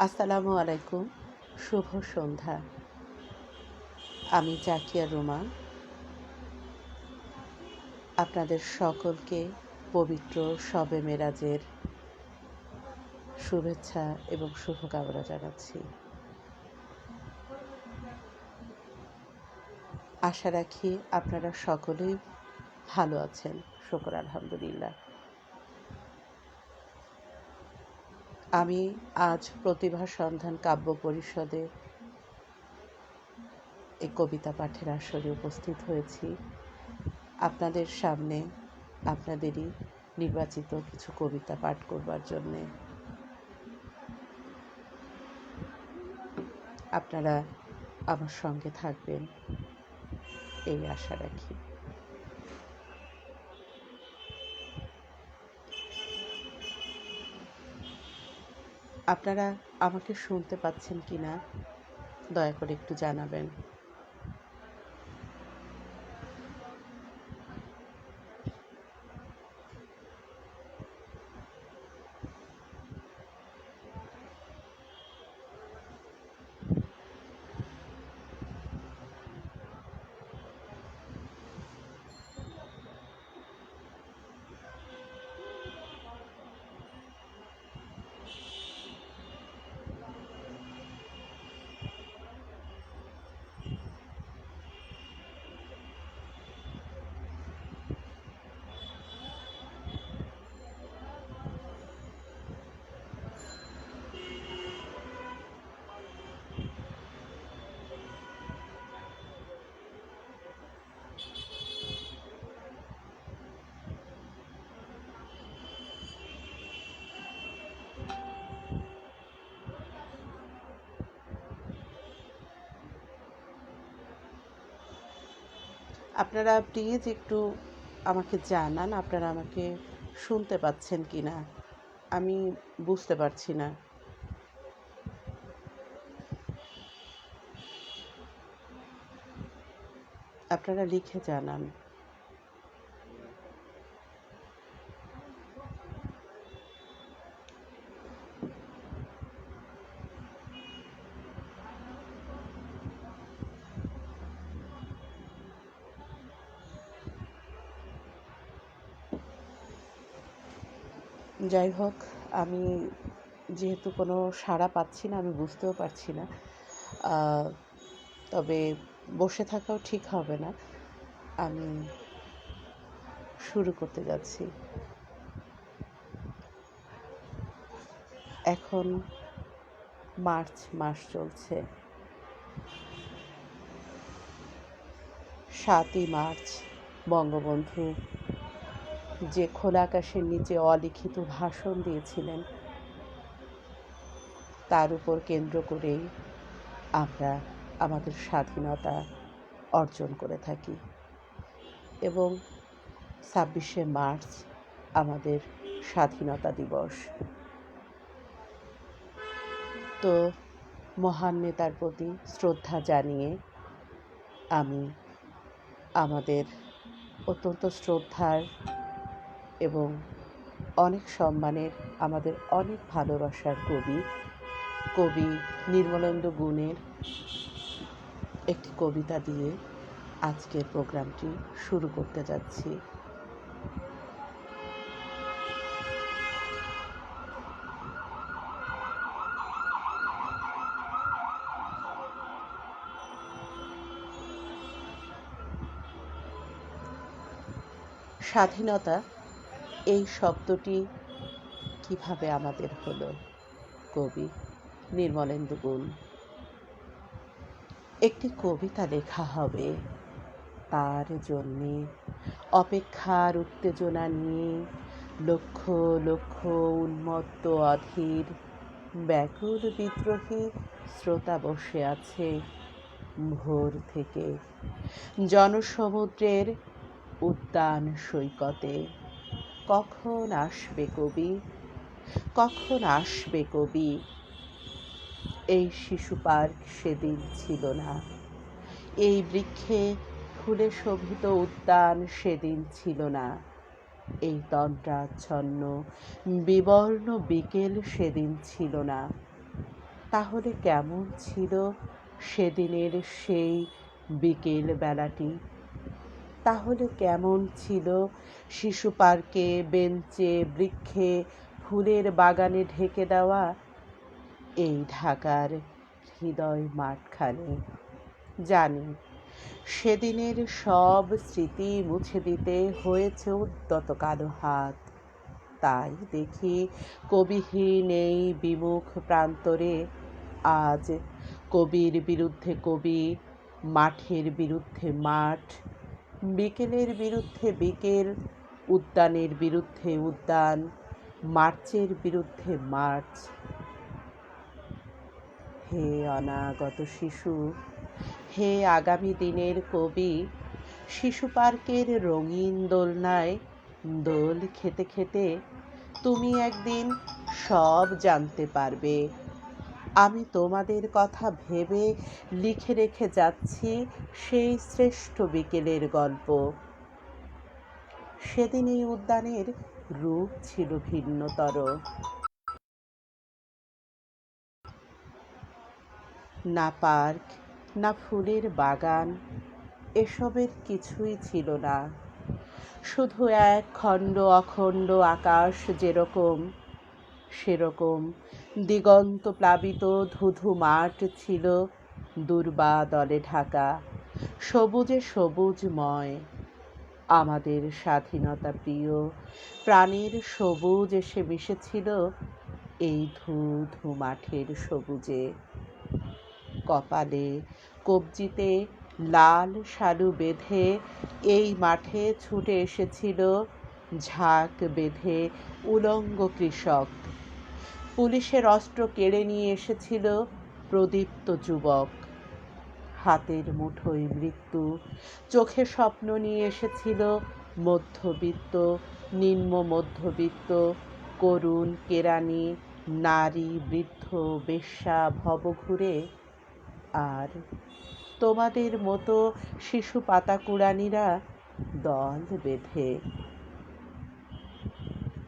আসসালামু আলাইকুম, শুভ সন্ধ্যা। আমি জাকিয়া রুমা। আপনাদের সকলকে পবিত্র শবে মেরাজের শুভেচ্ছা এবং শুভকামনা জানাচ্ছি। আশা রাখি আপনারা সকলেই ভালো আছেন। শুকর আলহামদুলিল্লাহ। আমি আজ প্রতিভা সন্ধান কাব্য পরিষদে এই কবিতা পাঠের আসরে উপস্থিত হয়েছি। আপনাদের সামনে আপনাদেরই নির্বাচিত কিছু কবিতা পাঠ করবার জন্যে। আপনারা আমার সঙ্গে থাকবেন এই আশা রাখি। আপনারা আমাকে শুনতে পাচ্ছেন কিনা দয়া করে একটু জানাবেন। আপনারা প্লিজ একটু আমাকে জানান আপনারা আমাকে শুনতে পাচ্ছেন কিনা। আমি বুঝতে পারছি না। আপনারা লিখে জানান। যাই হোক, আমি যেহেতু কোনো সাড়া পাচ্ছি না, আমি বুঝতেও পারছি না, তবে বসে থাকাও ঠিক হবে না। আমি শুরু করতে যাচ্ছি। এখন মার্চ মাস চলছে। 7ই মার্চ বঙ্গবন্ধু যে খোলা আকাশের নিচে অলিখিত ভাষণ দিয়েছিলেন, তার উপর কেন্দ্র করেই আমরা আমাদের স্বাধীনতা অর্জন করে থাকি এবং 26শে মার্চ আমাদের স্বাধীনতা দিবস। তো মহান নেতার প্রতি শ্রদ্ধা জানিয়ে আমি আমাদের অত্যন্ত শ্রদ্ধার এবং অনেক সম্মানের, আমাদের অনেক ভালোবাসার কবি নির্মলেন্দু গুণের একটি কবিতা দিয়ে আজকের প্রোগ্রামটি শুরু করতে যাচ্ছি। স্বাধীনতা এই শব্দটি কিভাবে আমাদের হলো? কবি নির্মলেন্দু গুণ। একটি কবিতা লেখা হবে তার জন্যে, অপেক্ষার উত্তেজনা নিয়ে লক্ষ লক্ষ উন্মত্ত অধীর ব্যাকুল বিদ্রোহী শ্রোতা বসে আছে ভোর থেকে জনসমুদ্রের উদ্যান সৈকতে। কখন আসবে কবি, কখন আসবে কবি? এই শিশু পার্ক সেদিন ছিল না, এই বৃক্ষে ফুলে শোভিত উদ্যান সেদিন ছিল না, এই তন্দ্রাচ্ছন্ন বিবর্ণ বিকেল সেদিন ছিল না। তাহলে কেমন ছিল সেদিনের সেই বিকেল বেলাটি? তাহলে কেমন ছিল শিশু পার্কে, বেঞ্চে, বৃক্ষে, ফুলের বাগানে ঢেকে দেওয়া এই ঢাকার হৃদয় মাঠখানি? জানি সেদিনের সব স্মৃতি মুছে দিতে হয়েছে উদ্যত কালো হাত। তাই দেখি কবিহীন এই বিমুখ প্রান্তরে আজ কবির বিরুদ্ধে কবি, মাঠের বিরুদ্ধে মাঠ, বিকেলের বিরুদ্ধে বিকেল, উদ্যানের বিরুদ্ধে উদ্যান, মার্চের বিরুদ্ধে মার্চ। হে অনাগত শিশু, হে আগামী দিনের কবি, শিশু পার্কের রঙিন দোলনায় দোল খেতে খেতে তুমি একদিন সব জানতে পারবে। আমি তোমাদের কথা ভেবে লিখে রেখে যাচ্ছি সেই শ্রেষ্ঠ বিকেলের গল্প। সেদিন এই উদ্যানের রূপ ছিল ভিন্নতর। না পার্ক, না ফুলের বাগান, এসবের কিছুই ছিল না। শুধু এক খণ্ড অখণ্ড আকাশ যেরকম, সেরকম দিগন্ত প্লাবিত ধুধু মাঠ ছিল দুর্বাদলে ঢাকা, সবুজে সবুজময়। আমাদের স্বাধীনতা প্রিয় প্রাণের সবুজ এসে মিশেছিল এই ধুধু মাঠের সবুজে। কপালে কবজিতে লাল শালু বেঁধে এই মাঠে ছুটে এসেছিল ঝাঁক বেঁধে উলঙ্গ কৃষক। পুলিশের অস্ত্র কেড়ে নিয়ে এসেছিল প্রদীপ্ত যুবক। হাতের মুঠোয় মৃত্যু, চোখে স্বপ্ন নিয়ে এসেছিল মধ্যবিত্ত, নিম্ন মধ্যবিত্ত, করুণ কেরানি, নারী, বৃদ্ধ, বেশ্যা ভবঘুরে। আর তোমাদের মতো শিশু পাতাকুড়ানিরা দল বেঁধে।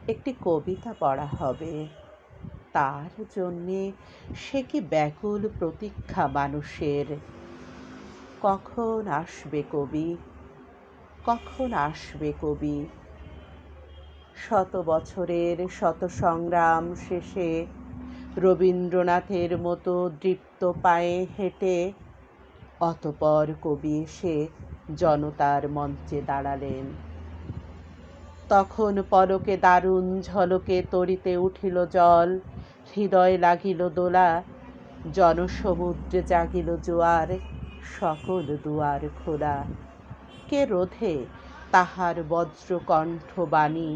একটি কবিতা পড়া হবে, তার জন্যে সে কি ব্যাকুল প্রতীক্ষা মানুষের। কখন আসবে কবি, কখন আসবে কবি? শত বছরের শত সংগ্রাম শেষে রবীন্দ্রনাথের মতো দৃপ্ত পায়ে হেঁটে অতঃপর কবি এসে জনতার মঞ্চে দাঁড়ালেন। তখন পলকে দারুণ ঝলকে তরিতে উঠিল জল, হৃদয় লাগিল দোলা, জনসমুদ্রে জাগিল জোয়ার, সকল দুয়ার খোলা। কে রোধে তাহার বজ্রকণ্ঠ বাণী?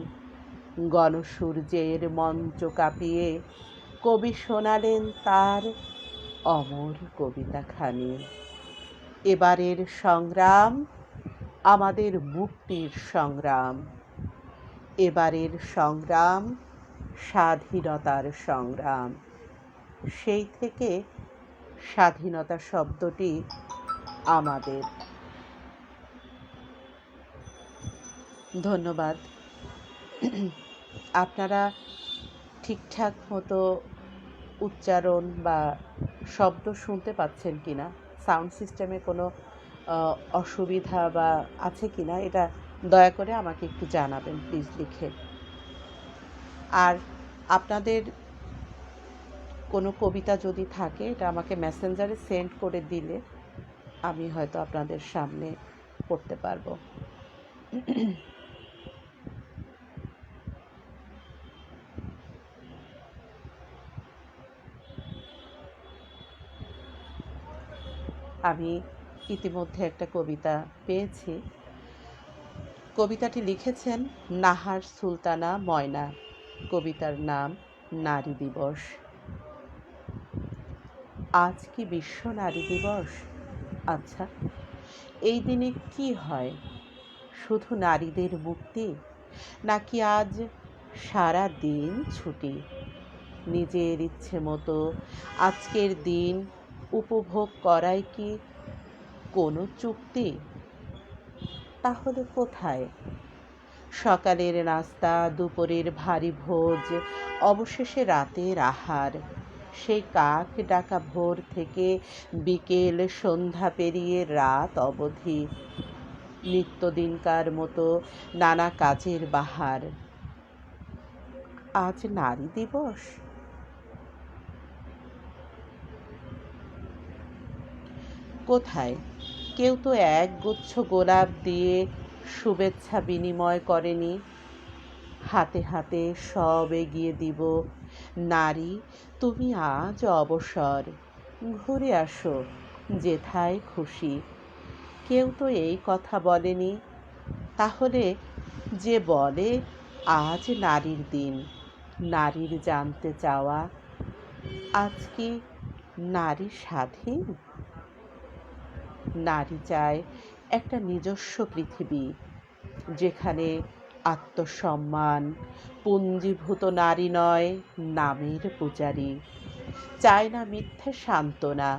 গণসূর্যের মঞ্চ কাঁপিয়ে কবি শোনালেন তার অমর কবিতাখানি। এবারের সংগ্রাম আমাদের মুক্তির সংগ্রাম। এবারের সংগ্রাম স্বাধীনতার সংগ্রাম। সেই থেকে স্বাধীনতা শব্দটি আমাদের। ধন্যবাদ। আপনারা ঠিকঠাক মতো উচ্চারণ বা শব্দ শুনতে পাচ্ছেন কিনা, সাউন্ড সিস্টেমে কোনো অসুবিধা বা আছে কিনা, এটা দয়া করে আমাকে একটু জানাবেন প্লিজ লিখে। আর আপনাদের কোনো কবিতা যদি থাকে এটা আমাকে মেসেঞ্জারে সেন্ড করে দিলে আমি হয়তো আপনাদের সামনে পড়তে পারবো। আমি ইতিমধ্যে একটা কবিতা পেয়েছি। কবিতাটি লিখেছেন নাহার সুলতানা ময়না। কবিতার নাম নারী দিবস। আজ কি বিশ্ব নারী দিবস? আচ্ছা, এই দিনে কি হয়? শুধু নারীদের মুক্তি, নাকি আজ সারা দিন ছুটি? নিজের ইচ্ছে মতো আজকের দিন উপভোগ করাই কি কোনো চুক্তি? তাহলে কোথায় সকালের নাস্তা, দুপুরের ভারী ভোজ, অবশেষে রাতের আহার? সেই কাক ডাকা ভোর থেকে বিকেল সন্ধ্যা পেরিয়ে রাত অবধি নিত্যদিনকার মতো নানা কাজের বাহার। আজ নারী দিবস। কোথায় কেউ তো একগুচ্ছ গোলাপ দিয়ে শুভেচ্ছা বিনিময় করেনি। হাতে হাতে সব এগিয়ে দিব। নারী, তুমি আজ অবসর, ঘুরে আসো যেথায় খুশি। কেউ তো এই কথা বলেনি। তাহলে যে বলে আজ নারীর দিন, নারীর জানতে চাওয়া, আজ কি নারী স্বাধীন? নারী চায় একটা নিজস্ব পৃথিবী, যেখানে আত্মসম্মান, পুঞ্জীভূত নারী নয় নামের পূজারী, চায় না মিথ্যে সান্ত্বনা,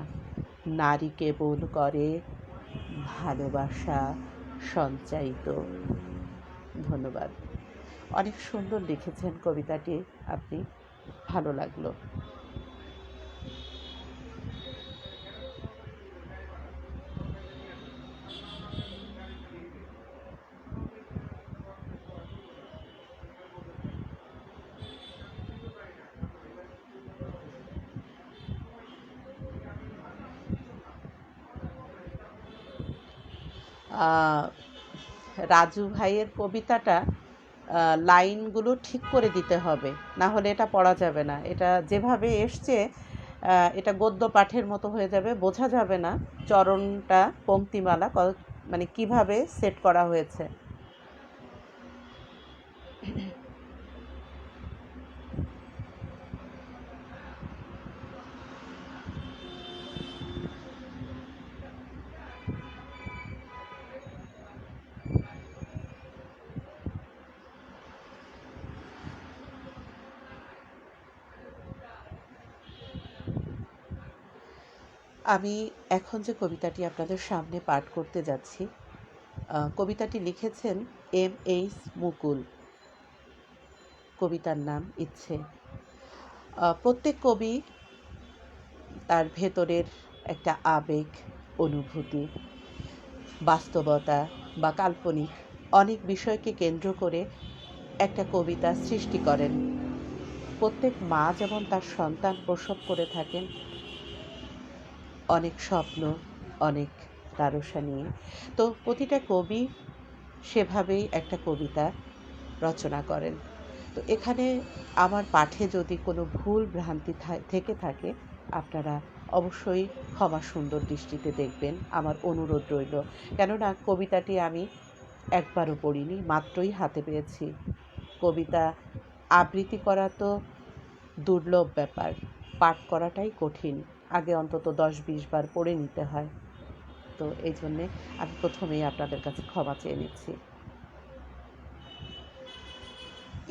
নারী কেবল করে ভালোবাসা সঞ্চারিত। ধন্যবাদ। অনেক সুন্দর লিখেছেন কবিতাটি আপনি, ভালো লাগলো। রাজু ভাইয়ের কবিতাটা লাইনগুলো ঠিক করে দিতে হবে, না হলে এটা পড়া যাবে না। এটা যেভাবে এসছে এটা গদ্য পাঠের মতো হয়ে যাবে, বোঝা যাবে না চরণটা পংক্তিমালা মানে কিভাবে সেট করা হয়েছে। আমি এখন যে কবিতাটি আপনাদের সামনে পাঠ করতে যাচ্ছি, কবিতাটি লিখেছেন M.H. মুকুল। কবিতার নাম ইচ্ছে। প্রত্যেক কবি তার ভেতরের একটা আবেগ, অনুভূতি, বাস্তবতা বা কাল্পনিক অনেক বিষয়কে কেন্দ্র করে একটা কবিতা সৃষ্টি করেন। প্রত্যেক মা যেমন তার সন্তান প্রসব করে থাকেন অনেক স্বপ্ন, অনেক লালসা নিয়ে, তো প্রতিটা কবি সেভাবেই একটা কবিতা রচনা করেন। তো এখানে আমার পাঠে যদি কোনো ভুল ভ্রান্তি থেকে থাকে আপনারা অবশ্যই ক্ষমা সুন্দর দৃষ্টিতে দেখবেন, আমার অনুরোধ রইল। কেননা কবিতাটি আমি একবারও পড়িনি, মাত্রই হাতে পেয়েছি। কবিতা আবৃত্তি করা তো দুর্লভ ব্যাপার, পাঠ করাটাই কঠিন, আগে অন্তত 10-20 বার পড়ে নিতে হয়। তো এই জন্যে আমি প্রথমেই আপনাদের কাছে ক্ষমা চেয়ে নিচ্ছি।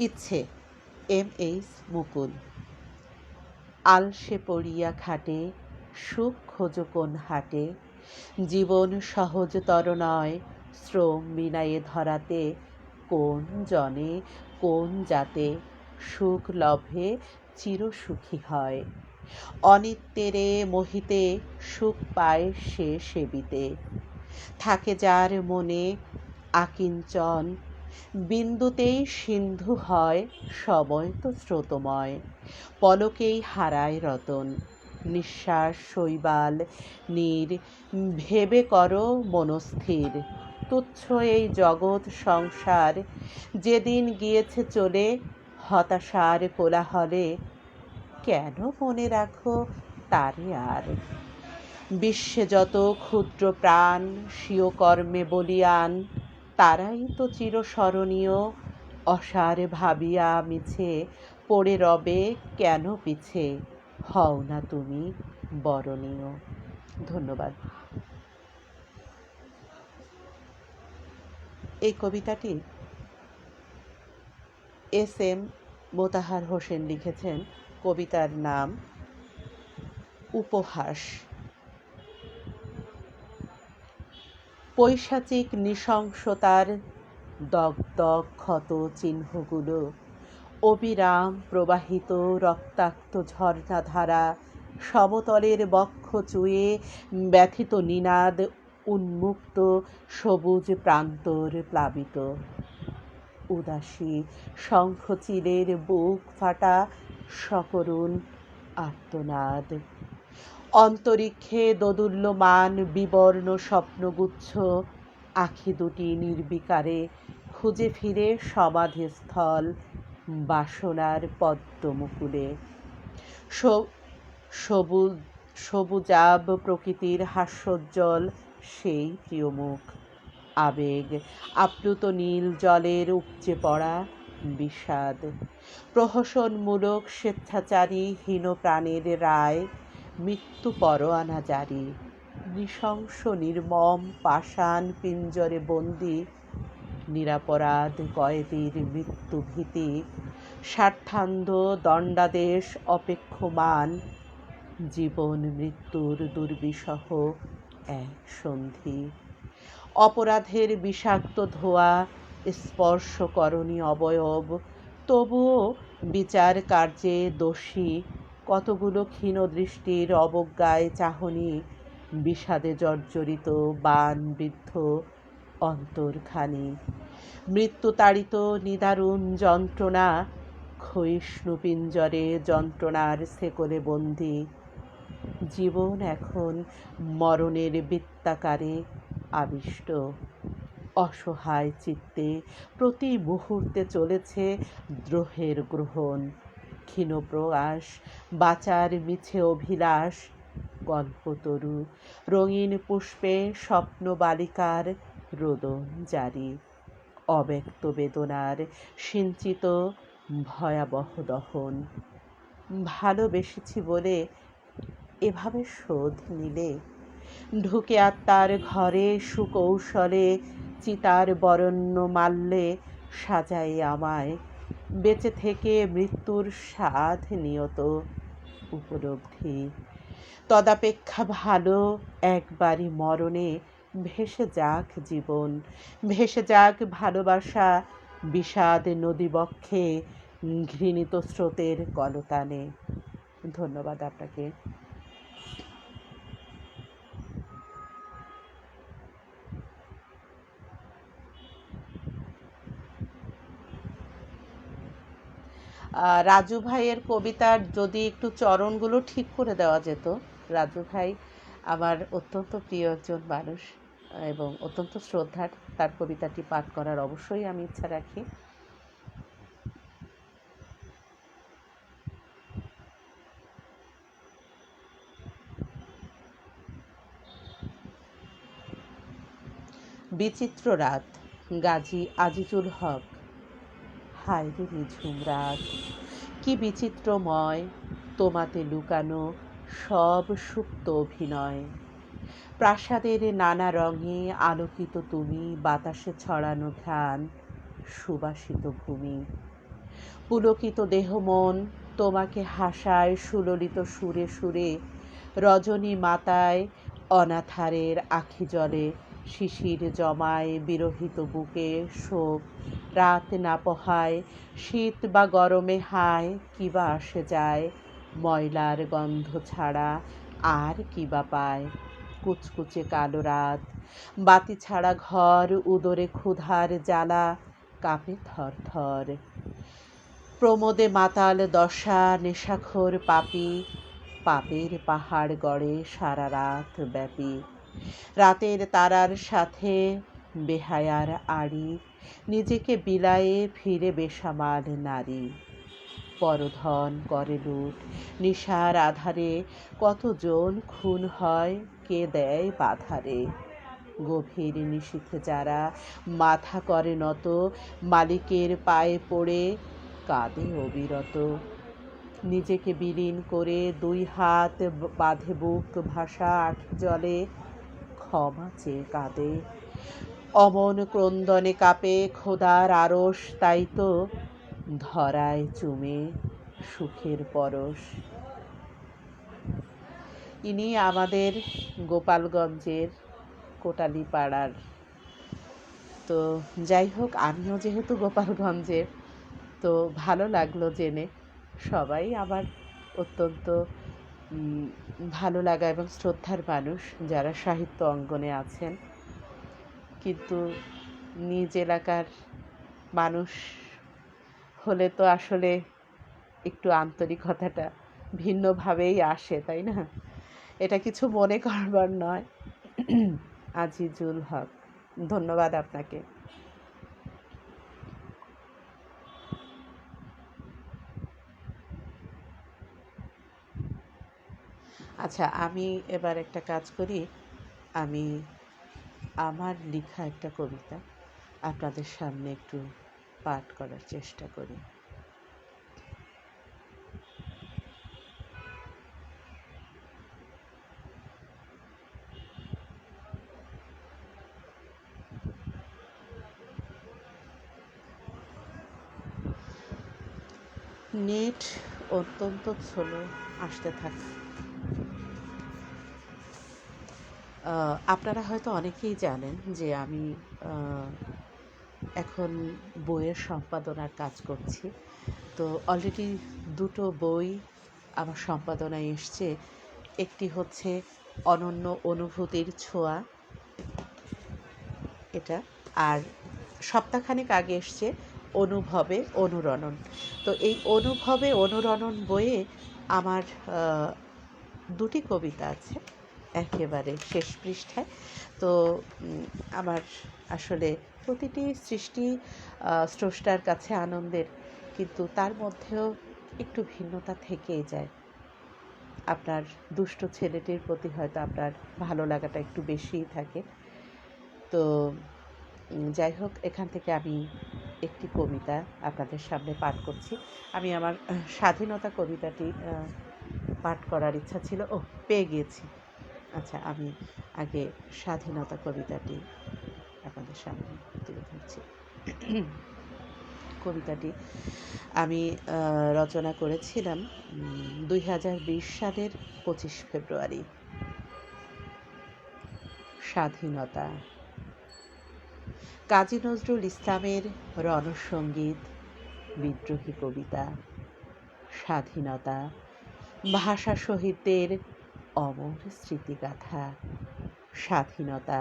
ইচ্ছে, M.H. মুকুল। আলসে পড়িয়া খাটে, সুখ খোঁজো কোন হাটে, জীবন সহজতর নয়, শ্রম বিনায়ে ধরাতে, কোন জনে কোন জাতে, সুখ লভে চিরসুখী হয়, অনিত্যেরে মোহিতে, সুখ পায় সে সেবিতে, থাকে যার মনে আকিঞ্চন, বিন্দুতেই সিন্ধু হয়, সময় তো স্রোতময়, পলকেই হারায় রতন, নিঃশ্বাস শৈবাল নীর, ভেবে করো মনস্থির, তুচ্ছ এই জগৎ সংসার, যেদিন গিয়েছে চলে, হতাশার কোলাহলে, কেন মনে রাখো তারে আর, বিশ্বে যত ক্ষুদ্র প্রাণ স্বীয় কর্মে বলিয়ান, তারাই তো চিরস্মরণীয়, অসার ভাবিয়া মিছে, পড়ে রবে কেন পিছে, হও না তুমি বরণীয়। ধন্যবাদ। এই কবিতাটি S.M. মোতাহার হোসেন লিখেছেন। কবিতার নাম উপহাস। পৈশাচিক নৃশংসতার দগদগ ক্ষত চিহ্নগুলো অবিরাম প্রবাহিত রক্তাক্ত ঝর্ণাধারা, সমতলের বক্ষ চুয়ে ব্যথিত নিনাদ, উন্মুক্ত সবুজ প্রান্তর প্লাবিত। উদাসী শঙ্খচিলের বুক ফাটা সকরুণ আর্তনাদ। অন্তরিক্ষে দোদুল্যমান বিবর্ণ স্বপ্নগুচ্ছ, আখি দুটি নির্বিকারে খুঁজে ফিরে সমাধিস্থল বাসনার পদ্মমুকুলে। সবুজ সবুজাব প্রকৃতির হাস্যোজ্জ্বল সেই প্রিয় মুখ। আবেগ আপ্লুত নীল জলের উপচে পড়া বিষাদ। প্রহসনমূলক স্বেচ্ছাচারী হীন প্রাণের রায়, মৃত্যু পরোয়ানা জারি। নৃশংস নির্মম পাষাণ পিঞ্জরে বন্দী, নিরাপরাধ কয়েদির মৃত্যু ভীতি। স্বার্থান্ধ দণ্ডাদেশ অপেক্ষমান, জীবন মৃত্যুর দুর্বিষহ এক সন্ধি। অপরাধের বিষাক্ত ধোঁয়া স্পর্শকরণী অবয়ব, তবুও বিচার কার্যে দোষী কতগুলো ক্ষীণ দৃষ্টির অবজ্ঞায় চাহনি, বিষাদে জর্জরিত বাণবিদ্ধ অন্তরখানি। মৃত্যুতাড়িত নিদারুণ যন্ত্রণা, ক্ষয়িষ্ণু পিঞ্জরে যন্ত্রণার শেকলে বন্দী। জীবন এখন মরণের বৃত্তাকারে আবিষ্ট। অসহায় চিত্তে প্রতি মুহূর্তে চলেছে দ্রোহের গ্রহণ, ক্ষীণ প্রয়াস, বাঁচার মিছে অভিলাষ। কল্পতরু রঙিন পুষ্পে স্বপ্ন বালিকার রোদন জারি। অব্যক্ত বেদনার সিঞ্চিত ভয়াবহ দহন। ভালোবেসেছি বলে এভাবে শোধ নিলে? ঢুকে আত্মার ঘরে সুকৌশলে চিতার বরণ্য মাল্যে সাজাই আমায়, বেঁচে থেকে মৃত্যুর স্বাদ নিয়ত উপলব্ধি। তদাপেক্ষা ভালো একবারই মরণে ভেসে যাক জীবন, ভেসে যাক ভালোবাসা বিষাদ নদীবক্ষে ঘৃণিত স্রোতের কলতানে। ধন্যবাদ আপনাকে। রাজু ভাইয়ের কবিতার যদি একটু চরণগুলো ঠিক করে দেওয়া যেত। রাজু ভাই আমার অত্যন্ত প্রিয় একজন মানুষ এবং অত্যন্ত শ্রদ্ধার। তার কবিতাটি পাঠ করার অবশ্যই আমি ইচ্ছা রাখি। বিচিত্র রাত, গাজী আজিজুল হক। হায় রে নিঝুম রাত, কি বিচিত্রময় তোমাতে লুকানো সব সুপ্ত অভিনয়। প্রাসাদের নানা রঙে আলোকিত তুমি, বাতাসে ছড়ানো ঘ্রাণ, সুবাসিত ভূমি। পুলকিত দেহ মন তোমাকে হাসায় সুললিত সুরে সুরে। রজনী মাতায় অনাথারের আখি জলে, শিশির জমায় বিরহিত বুকে শোক। রাত না পোহায়, শীত বা গরমে হায় কিবা আসে যায়, ময়লার গন্ধ ছাড়া আর কিবা পায়। কুচকুচে কালো রাত, বাতি ছাড়া ঘর, উদরে ক্ষুধার জ্বালা কাঁপে থর থর। প্রমোদে মাতাল দশা, নেশাখোর পাপী, পাপের পাহাড় গড়ে সারা রাত ব্যাপী। রাতের তারার সাথে বেহায়ার আড়ি, নিজেকে বিলায়ে ফিরে বেসামাল নারী। পরধন করে লুট, নিশার আধারে কতজন খুন হয়, কে দেয় বাধারে। গভীর নিশীথে যারা মাথা করে নত, মালিকের পায়ে পড়ে কাঁদে অবিরত। নিজেকে বিলীন করে দুই হাত বাঁধে বুক ভাষা আখি জলে, ক্ষমা চেয়ে কাঁদে। অমন ক্রন্দনে কাঁপে খোদার আরশ, তাই তো ধরায় চুমে সুখের পরশ। ইনি আমাদের গোপালগঞ্জের কোটালীপাড়ার। তো যাই হোক, আমিও যেহেতু গোপালগঞ্জের, তো ভালো লাগলো জেনে। সবাই আমার অত্যন্ত ভালো লাগা এবং শ্রদ্ধার মানুষ যারা সাহিত্য অঙ্গনে আছেন, কিন্তু নিজ এলাকার মানুষ হলে তো আসলে একটু আন্তরিকতাটা ভিন্নভাবেই আসে, তাই না? এটা কিছু মনে করবার নয়। আজিজুল হক, ধন্যবাদ আপনাকে। আচ্ছা, আমি এবার একটা কাজ করি। আমি আমার লেখা একটা কবিতা আপনাদের সামনে একটু পাঠ করার চেষ্টা করি। নেট অত্যন্ত স্লো আসতে থাকে। আপনারা হয়তো অনেকেই জানেন যে আমি এখন বইয়ের সম্পাদনার কাজ করছি। তো অলরেডি দুটো বই আমার সম্পাদনায় এসছে। একটি হচ্ছে অনন্য অনুভূতির ছোঁয়া, এটা, আর সপ্তাহখানেক আগে এসছে অনুভবে অনুরণন। তো এই অনুভবে অনুরণন বইয়ে আমার দুটি কবিতা আছে একেবারে শেষ পৃষ্ঠায়। তো আমার আসলে প্রতিটি সৃষ্টি স্রষ্টার কাছে আনন্দের, কিন্তু তার মধ্যেও একটু ভিন্নতা থেকেই যায়। আপনার দুষ্ট ছেলেটির প্রতি হয়তো আপনার ভালো লাগাটা একটু বেশিই থাকে। তো যাই হোক, এখান থেকে আমি একটি কবিতা আপনাদের সামনে পাঠ করছি। আমি আমার স্বাধীনতা কবিতাটি পাঠ করার ইচ্ছা ছিল। পেয়ে গিয়েছি। আচ্ছা, আমি আগে স্বাধীনতা কবিতাটি আপনাদের সামনে তুলে ধরছি। কবিতাটি আমি রচনা করেছিলাম 2020 সালের 25 ফেব্রুয়ারি। স্বাধীনতা। কাজী নজরুল ইসলামের রণসঙ্গীত, বিদ্রোহী কবিতা। স্বাধীনতা, ভাষা শহীদদের অমর স্মৃতিগাথা। স্বাধীনতা,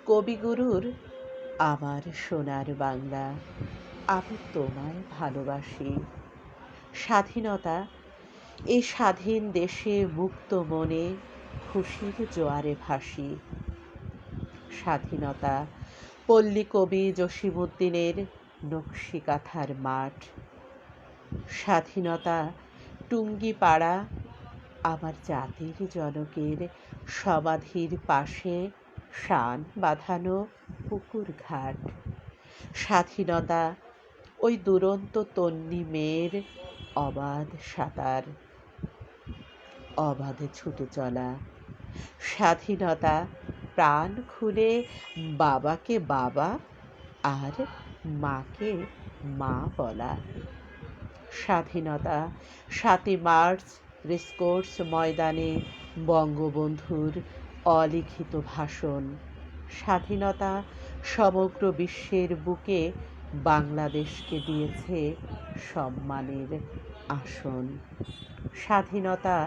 কবিগুরুর আমার সোনার বাংলা, আমি তোমায় ভালোবাসি। স্বাধীনতা, এই স্বাধীন দেশে মুক্ত মনে খুশির জোয়ারে ভাসি। স্বাধীনতা, পল্লী কবি জসিমউদ্দিনের নকশি কাঁথার মাঠ। স্বাধীনতা, টুঙ্গিপাড়া আমার জাতির জনকের সমাধির পাশে শান বাঁধানো পুকুর ঘাট। স্বাধীনতা, ওই দুরন্ত তন্নি মেয়ের অবাধ সাঁতার, অবাধে ছুটে চলা। স্বাধীনতা, প্রাণ খুলে বাবাকে বাবা আর মাকে মা বলা। স্বাধীনতা, 7ই মার্চ রেসকোর্স ময়দানে বঙ্গবন্ধুর অলিখিত ভাষণ। স্বাধীনতা, সমগ্র বিশ্বের বুকে বাংলাদেশকে দিয়েছে সম্মানের আসন। স্বাধীনতা,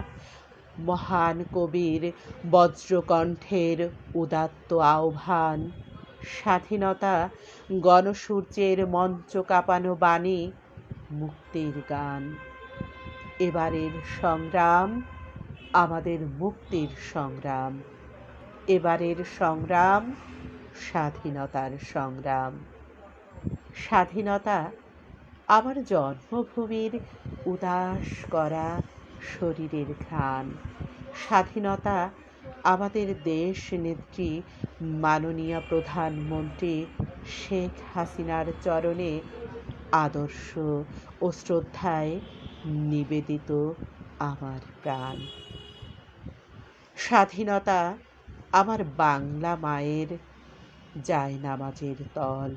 মহান কবির বজ্রকণ্ঠের উদাত্ত আহ্বান। স্বাধীনতা, গণসূর্যের মঞ্চ কাঁপানো বাণী, মুক্তির গান। এবারের সংগ্রাম আমাদের মুক্তির সংগ্রাম। এবারের সংগ্রাম স্বাধীনতার সংগ্রাম। স্বাধীনতা, আমার জন্মভূমির উদাস করা শরীরের ঘ্রাণ। স্বাধীনতা, আমাদের দেশ নেত্রী মাননীয় প্রধানমন্ত্রী শেখ হাসিনার চরণে আদর্শ ও শ্রদ্ধায় নিবেদিত আমার প্রাণ। স্বাধীনতা, আমার বাংলা মায়ের জায়নামাজের তল।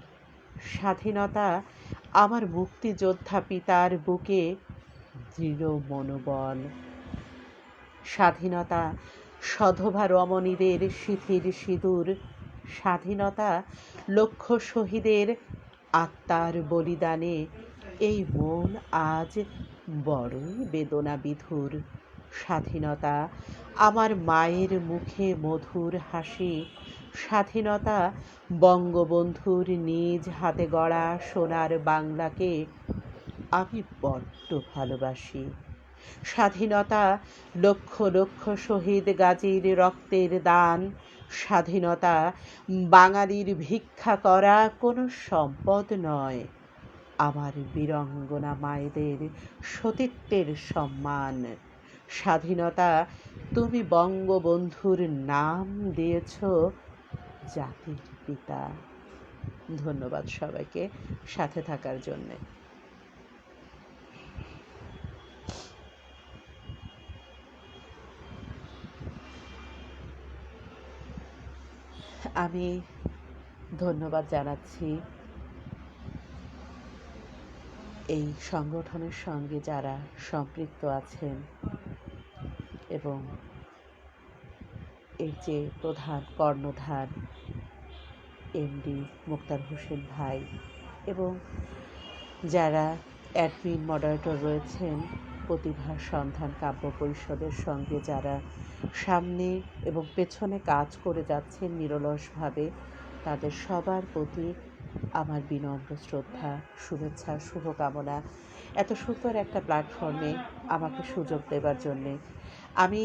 স্বাধীনতা, আমার মুক্তিযোদ্ধা পিতার বুকে দৃঢ় মনোবল। স্বাধীনতা, সধবা রমণীদের শিথির সিঁদুর। স্বাধীনতা, লক্ষ শহীদের আত্মার বলিদানে এই মন আজ বড়ই বেদনা বিধুর। স্বাধীনতা আমার মায়ের মুখে মধুর হাসি, স্বাধীনতা বঙ্গবন্ধুর নিজ হাতে গড়া সোনার বাংলাকে আমি বড্ড ভালোবাসি। স্বাধীনতা লক্ষ লক্ষ শহীদ গাজীর রক্তের দান, স্বাধীনতা বাঙালির ভিক্ষা করা কোনো সম্পদ নয়, আমার বীরাঙ্গনা মায়েদের সতীত্বের সম্মান। স্বাধীনতা তুমি বঙ্গবন্ধুর নাম দিয়েছ জাতির পিতা। ধন্যবাদ সবাইকে সাথে থাকার জন্যে। আমি ধন্যবাদ জানাচ্ছি এই সংগঠনের সঙ্গে যারা সম্পৃক্ত আছেন এবং এর যে প্রধান কর্ণধার এমডি মুক্তার হোসেন ভাই এবং যারা অ্যাডমিন মডারেটর রয়েছেন প্রতিভার সন্ধান কাব্য পরিষদের সঙ্গে যারা সামনে এবং পেছনে কাজ করে যাচ্ছেন নিরলসভাবে, তাদের সবার প্রতি আমার বিনম্র শ্রদ্ধা, শুভেচ্ছা, শুভকামনা। এত সুন্দর একটা প্ল্যাটফর্মে আমাকে সুযোগ দেবার জন্যে। আমি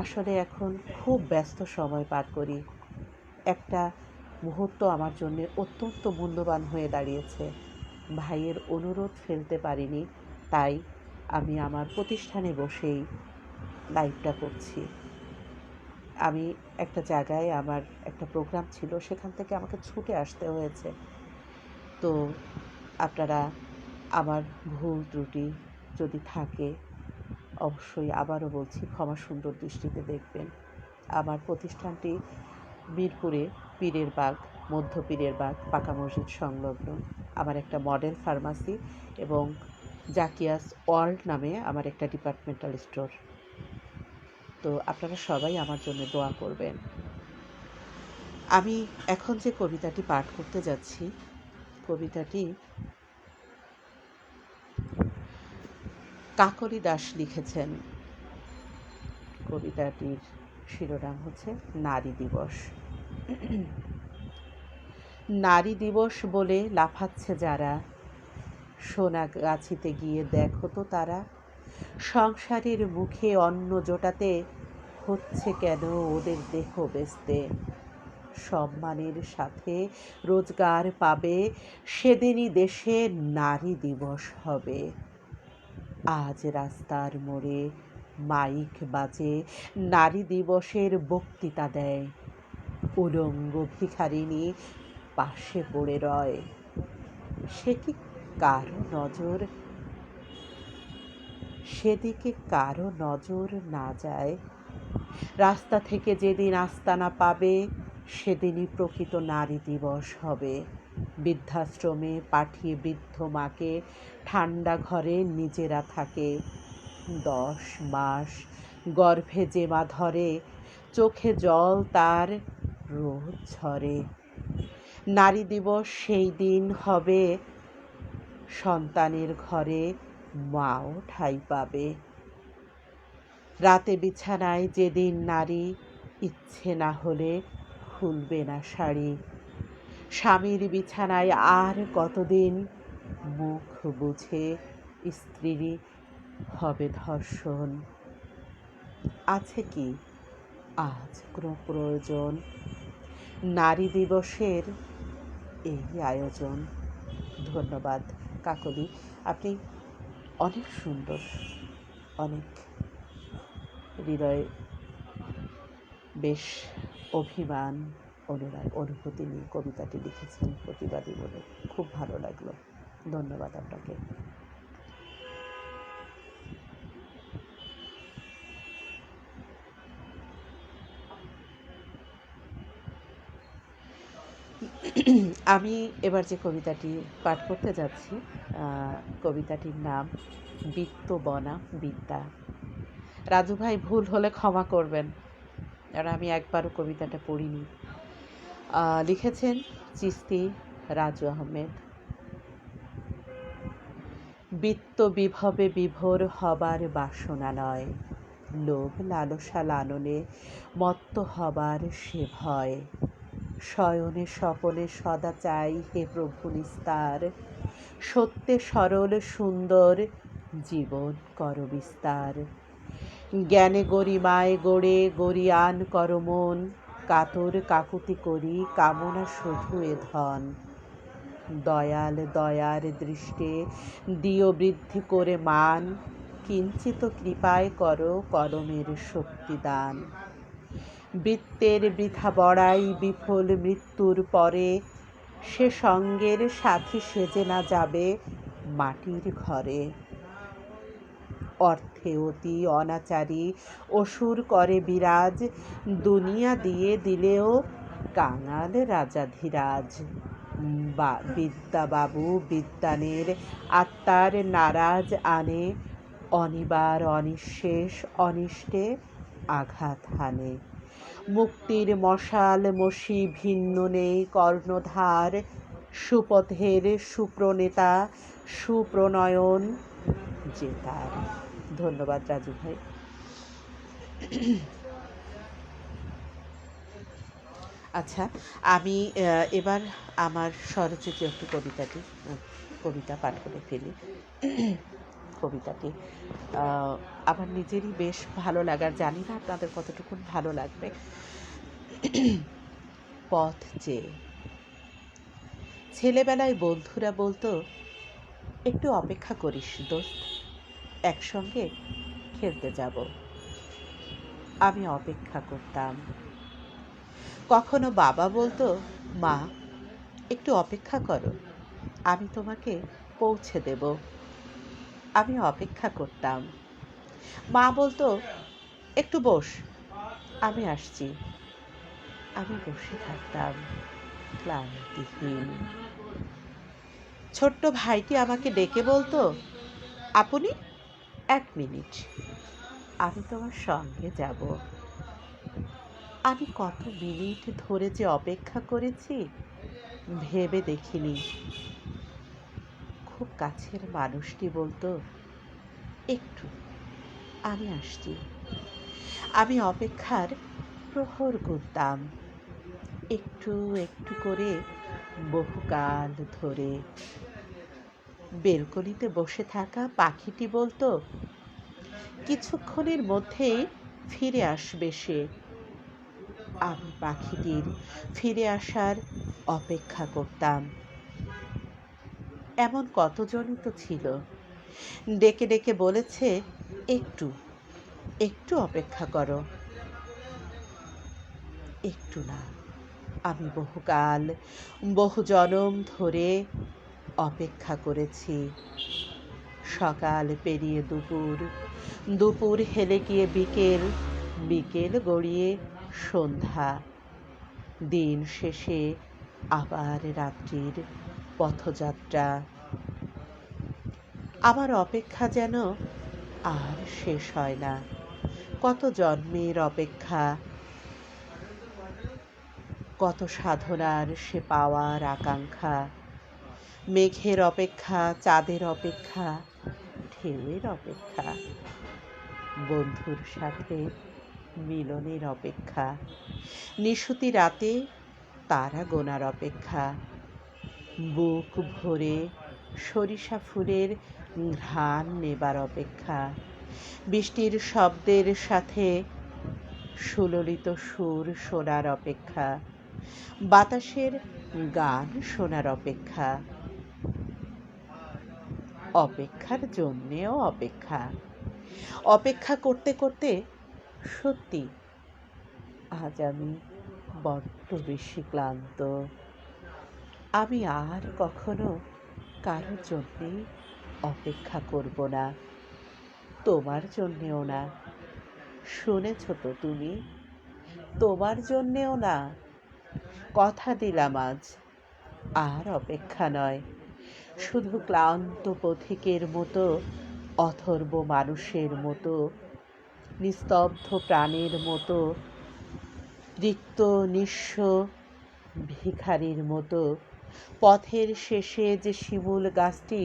আসলে এখন খুব ব্যস্ত সময় পার করি। একটা মুহূর্ত আমার জন্যে অত্যন্ত মূল্যবান হয়ে দাঁড়িয়েছে। ভাইয়ের অনুরোধ ফেলতে পারিনি, তাই আমি আমার প্রতিষ্ঠানে বসেই লাইভটা করছি। আমি একটা জায়গায় আমার একটা প্রোগ্রাম ছিল, সেখান থেকে আমাকে ছুটে আসতে হয়েছে। তো আপনারা আমার ভুল ত্রুটি যদি থাকে অবশ্যই আবারও বলছি ক্ষমা সুন্দর দৃষ্টিতে দেখবেন। আমার প্রতিষ্ঠানটি মিরপুরে পীরের বাগ, মধ্য পীরের বাগ, পাকা মসজিদ সংলগ্ন। আমার একটা মডেল ফার্মাসি এবং জাকিয়াস ওয়ার্ল্ড নামে আমার একটা ডিপার্টমেন্টাল স্টোর। তো আপনারা সবাই আমার জন্য দোয়া করবেন। আমি এখন যে কবিতাটি পাঠ করতে যাচ্ছি, কবিতাটি কাকলি দাস লিখেছেন। কবিতাটির শিরোনাম হচ্ছে নারী দিবস। নারী দিবস বলে লাফাচ্ছে যারা, সোনাগাছিতে গিয়ে দেখো তো তারা, সংসারের মুখে অন্ন জোটাতে হচ্ছে কেন ওদের দেহ বেচতে। সম্মানের সাথে রোজগার পাবে, সেদিনই দেশে নারী দিবস হবে। আজ রাস্তার মোড়ে মাইক বাজে, নারী দিবসের বক্তৃতা দেয়। উলঙ্গ ভিখারিণী পাশে পড়ে রয়, সে কি কারো নজর, সেদিকে কারো নজর না যায়। রাস্তা থেকে যেদিন আস্তানা পাবে, সেদিনই প্রকৃত নারী দিবস হবে। বৃদ্ধাশ্রমে পাঠিয়ে বৃদ্ধ মাকে ঠান্ডা ঘরে নিজেরা থাকে। 10 মাস গর্ভে যে মা ধরে, চোখে জল তার রোজ ঝরে। নারী দিবস সেই দিন হবে, সন্তানের ঘরে মাও ঠাঁই পাবে। রাতে বিছানায় যেদিন নারী ইচ্ছে না হলে খুলবে না শাড়ি। স্বামীর বিছানায় আর কতদিন মুখ বুঝে স্ত্রীর হবে ধর্ষণ। আছে কি আজ কোনো প্রয়োজন নারী দিবসের এই আয়োজন? ধন্যবাদ কাকলি, আপনি অনেক সুন্দর, অনেক হৃদয়ে বেশ অভিমান, অনুরাগ, অনুভূতি নিয়ে কবিতাটি লিখেছেন প্রতিবাদী বলে। খুব ভালো লাগলো, ধন্যবাদ আপনাকে। আমি এবার যে কবিতাটি পাঠ করতে যাচ্ছি, কবিতাটির নাম বিত্তবনা বিদ্যা। রাজু ভাই ভুল হলে ক্ষমা করবেন, কারণ আমি একবারও কবিতাটা পড়িনি। লিখেছেন চিস্তি রাজু আহমেদ। বিত্ত বিভবে বিভোর হবার বাসনা নয়, লোভ লালসা লালনে মত্ত হবার সে ভয়। শয়নে স্বপনে সদা চাই হে প্রভু নিস্তার, সত্যে সরল সুন্দর জীবন কর বিস্তার। জ্ঞানে গরিমায় গড়ে গরিয়ান কর মন, কাতর কাকুতি করি কামনা শুধু এ ধন। দয়াল দয়ার দৃষ্টে দিও বৃদ্ধি করে মান, কিঞ্চিত কৃপায় করো করমের শক্তিদান। বৃত্তের বৃথা বড়াই বিফল মৃত্যুর পরে, সে সঙ্গের সাথী সেজে না যাবে মাটির ঘরে। অর্থে অতি অনাচারী অসুর করে বিরাজ, দুনিয়া দিয়ে দিলেও কাঙাল রাজাধিরাজ। বিদ্যা বাবু বিদ্বানের আত্মার নারাজ আনে, অনিবার অনিঃশেষ অনিষ্টে আঘাত হানে। মুক্তির মশাল মসি ভিন্ন নেই কর্ণধার, সুপথের সুপ্রণেতা সুপ্রণয়ন যে তার। ধন্যবাদ রাজু ভাই। আচ্ছা, আমি এবার আমার স্বরচিত একটু কবিতা পাঠ করে ফেলি। কবিতাটি আমার নিজেরই বেশ ভালো লাগার, জানি না আপনাদের কতটুকু ভালো লাগবে। পথ চেয়ে। ছেলেবেলায় বন্ধুরা বলতো, একটু অপেক্ষা করিস দোস্ত, একসঙ্গে খেলতে যাব। আমি অপেক্ষা করতাম। কখনো বাবা বলতো, মা একটু অপেক্ষা করো, আমি তোমাকে পৌঁছে দেব। আমি অপেক্ষা করতাম। মা বলতো, একটু বস, আমি আসছি। আমি বসে থাকতাম ক্লান্তিহীন। ছোট্ট ভাইটি আমাকে ডেকে বলতো, আপনি 1 মিনিট, আমি তোমার সঙ্গে যাব। আমি কত মিনিট ধরে যে অপেক্ষা করেছি ভেবে দেখিনি। খুব কাছের মানুষটি বলতো, একটু, আমি আসছি। আমি অপেক্ষার প্রহর গুনতাম, একটু একটু করে বহুকাল ধরে। বেলকনিতে বসে থাকা পাখিটি বলতো, কিছুক্ষণের মধ্যেই ফিরে আসবে সে। আমি পাখিটির ফিরে আসার অপেক্ষা করতাম। এমন কতজনই তো ছিল, ডেকে ডেকে বলেছে, একটু একটু অপেক্ষা করো। একটু না, আমি বহুকাল বহু জনম ধরে অপেক্ষা করেছি। সকাল পেরিয়ে দুপুর, দুপুর হেলে গিয়ে বিকেল, বিকেল গড়িয়ে সন্ধ্যা, দিন শেষে আবার রাত্রির পথযাত্রা। আমার অপেক্ষা যেন আর শেষ হয় না। কত জন্মের অপেক্ষা, কত সাধনার সে পাওয়ার আকাঙ্ক্ষা। মেঘের অপেক্ষা, চাঁদের অপেক্ষা, ঢেউয়ের অপেক্ষা, বন্ধুর সাথে মিলনের অপেক্ষা, নিশুতি রাতে তারা গোনার অপেক্ষা, বুক ভরে সরিষা ফুলের ঘ্রাণ নেবার অপেক্ষা, বৃষ্টির শব্দের সাথে সুললিত সুর শোনার অপেক্ষা, বাতাসের গান শোনার অপেক্ষা, অপেক্ষার জন্যেও অপেক্ষা। অপেক্ষা করতে করতে সত্যি আজ আমি বড্ড বেশি ক্লান্ত। আমি আর কখনো কারোর জন্যে অপেক্ষা করব না, তোমার জন্যেও না। শুনেছ তো তুমি, তোমার জন্যেও না। কথা দিলাম আজ আর অপেক্ষা নয়, শুধু ক্লান্ত পথিকের মতো, অথর্ব মানুষের মতো, নিস্তব্ধ প্রাণের মতো, রিক্ত নিঃস্ব ভিখারির মতো। পথের শেষে যে শিমুল গাছটি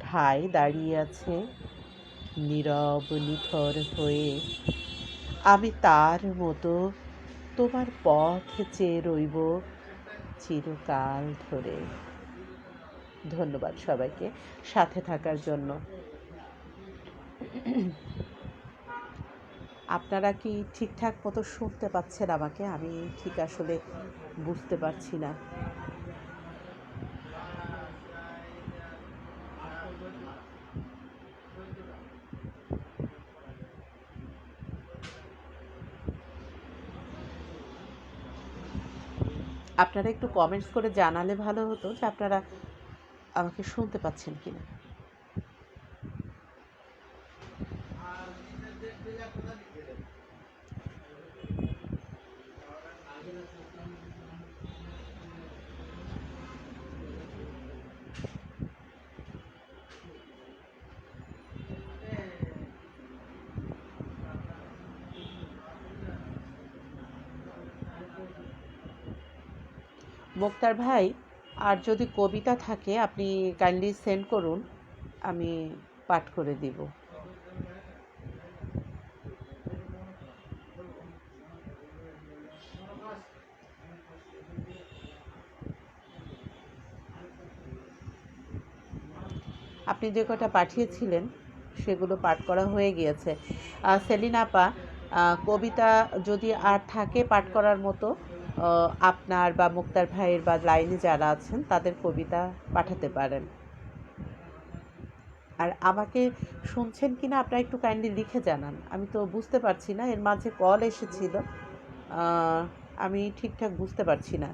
ঠায় দাঁড়িয়ে আছে নীরব নিথর হয়ে। আমি তার মতো তোমার পথ চেয়ে রইব চিরকাল ধরে। ধন্যবাদ সবাইকে সাথে থাকার জন্য। আপনারা কি ঠিকঠাক মতো শুনতে পাচ্ছেন আমাকে? আমি ঠিক আসলে বুঝতে পারছি না। আপনারা একটু কমেন্টস করে জানালে ভালো হতো যে আপনারা আমাকে শুনতে পাচ্ছেন কিনা। মোক্তার ভাই, আর যদি কবিতা থাকে আপনি কাইন্ডলি সেন্ড করুন, আমি পাঠ করে দিব। আপনি যে কটা পাঠিয়েছিলেন সেগুলো পাঠ করা হয়ে গিয়েছে। সেলিনা আপা, কবিতা যদি আর থাকে পাঠ করার মতো, আপনার বা মুক্তার ভাইয়ের বা লাইনে যারা আছেন তাদের কবিতা পাঠাতে পারেন। আর আমাকে শুনছেন কিনা আপনারা একটু কাইন্ডলি লিখে জানান। আমি তো বুঝতে পারছি না, এর মাঝে কল এসেছিল, আমি ঠিকঠাক বুঝতে পারছি না।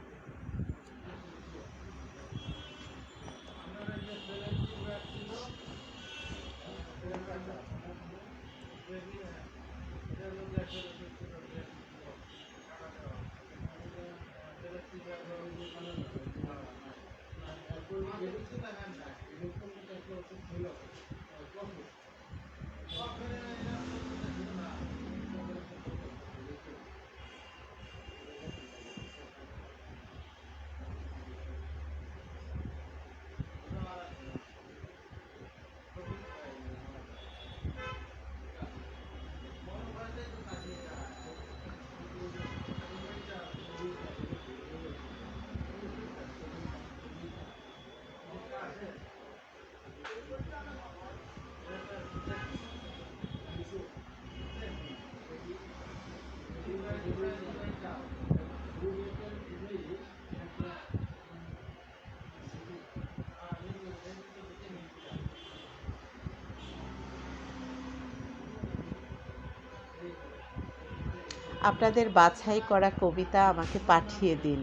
আপনাদের বাছাই করা কবিতা আমাকে পাঠিয়ে দিন।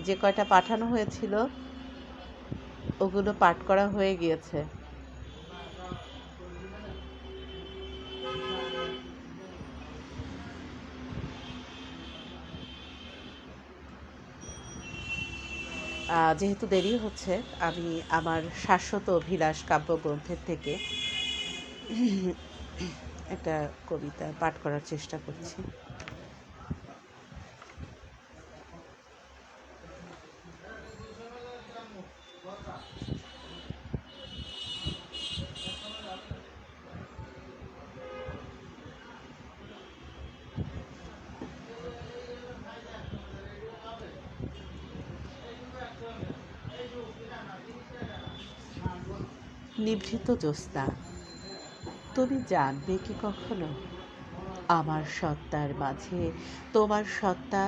যে কয়টা পাঠানো হয়েছিল ওগুলো পাঠ করা হয়ে গিয়েছে। যেহেতু দেরি হচ্ছে, আমি আমার শাশ্বত অভিলাষ কাব্যগ্রন্থের থেকে একটা কবিতা পাঠ করার চেষ্টা করছি। নিভৃত জ্যোৎস্না, তুমি জানবে কি কখনো আমার সত্তার মাঝে তোমার সত্তা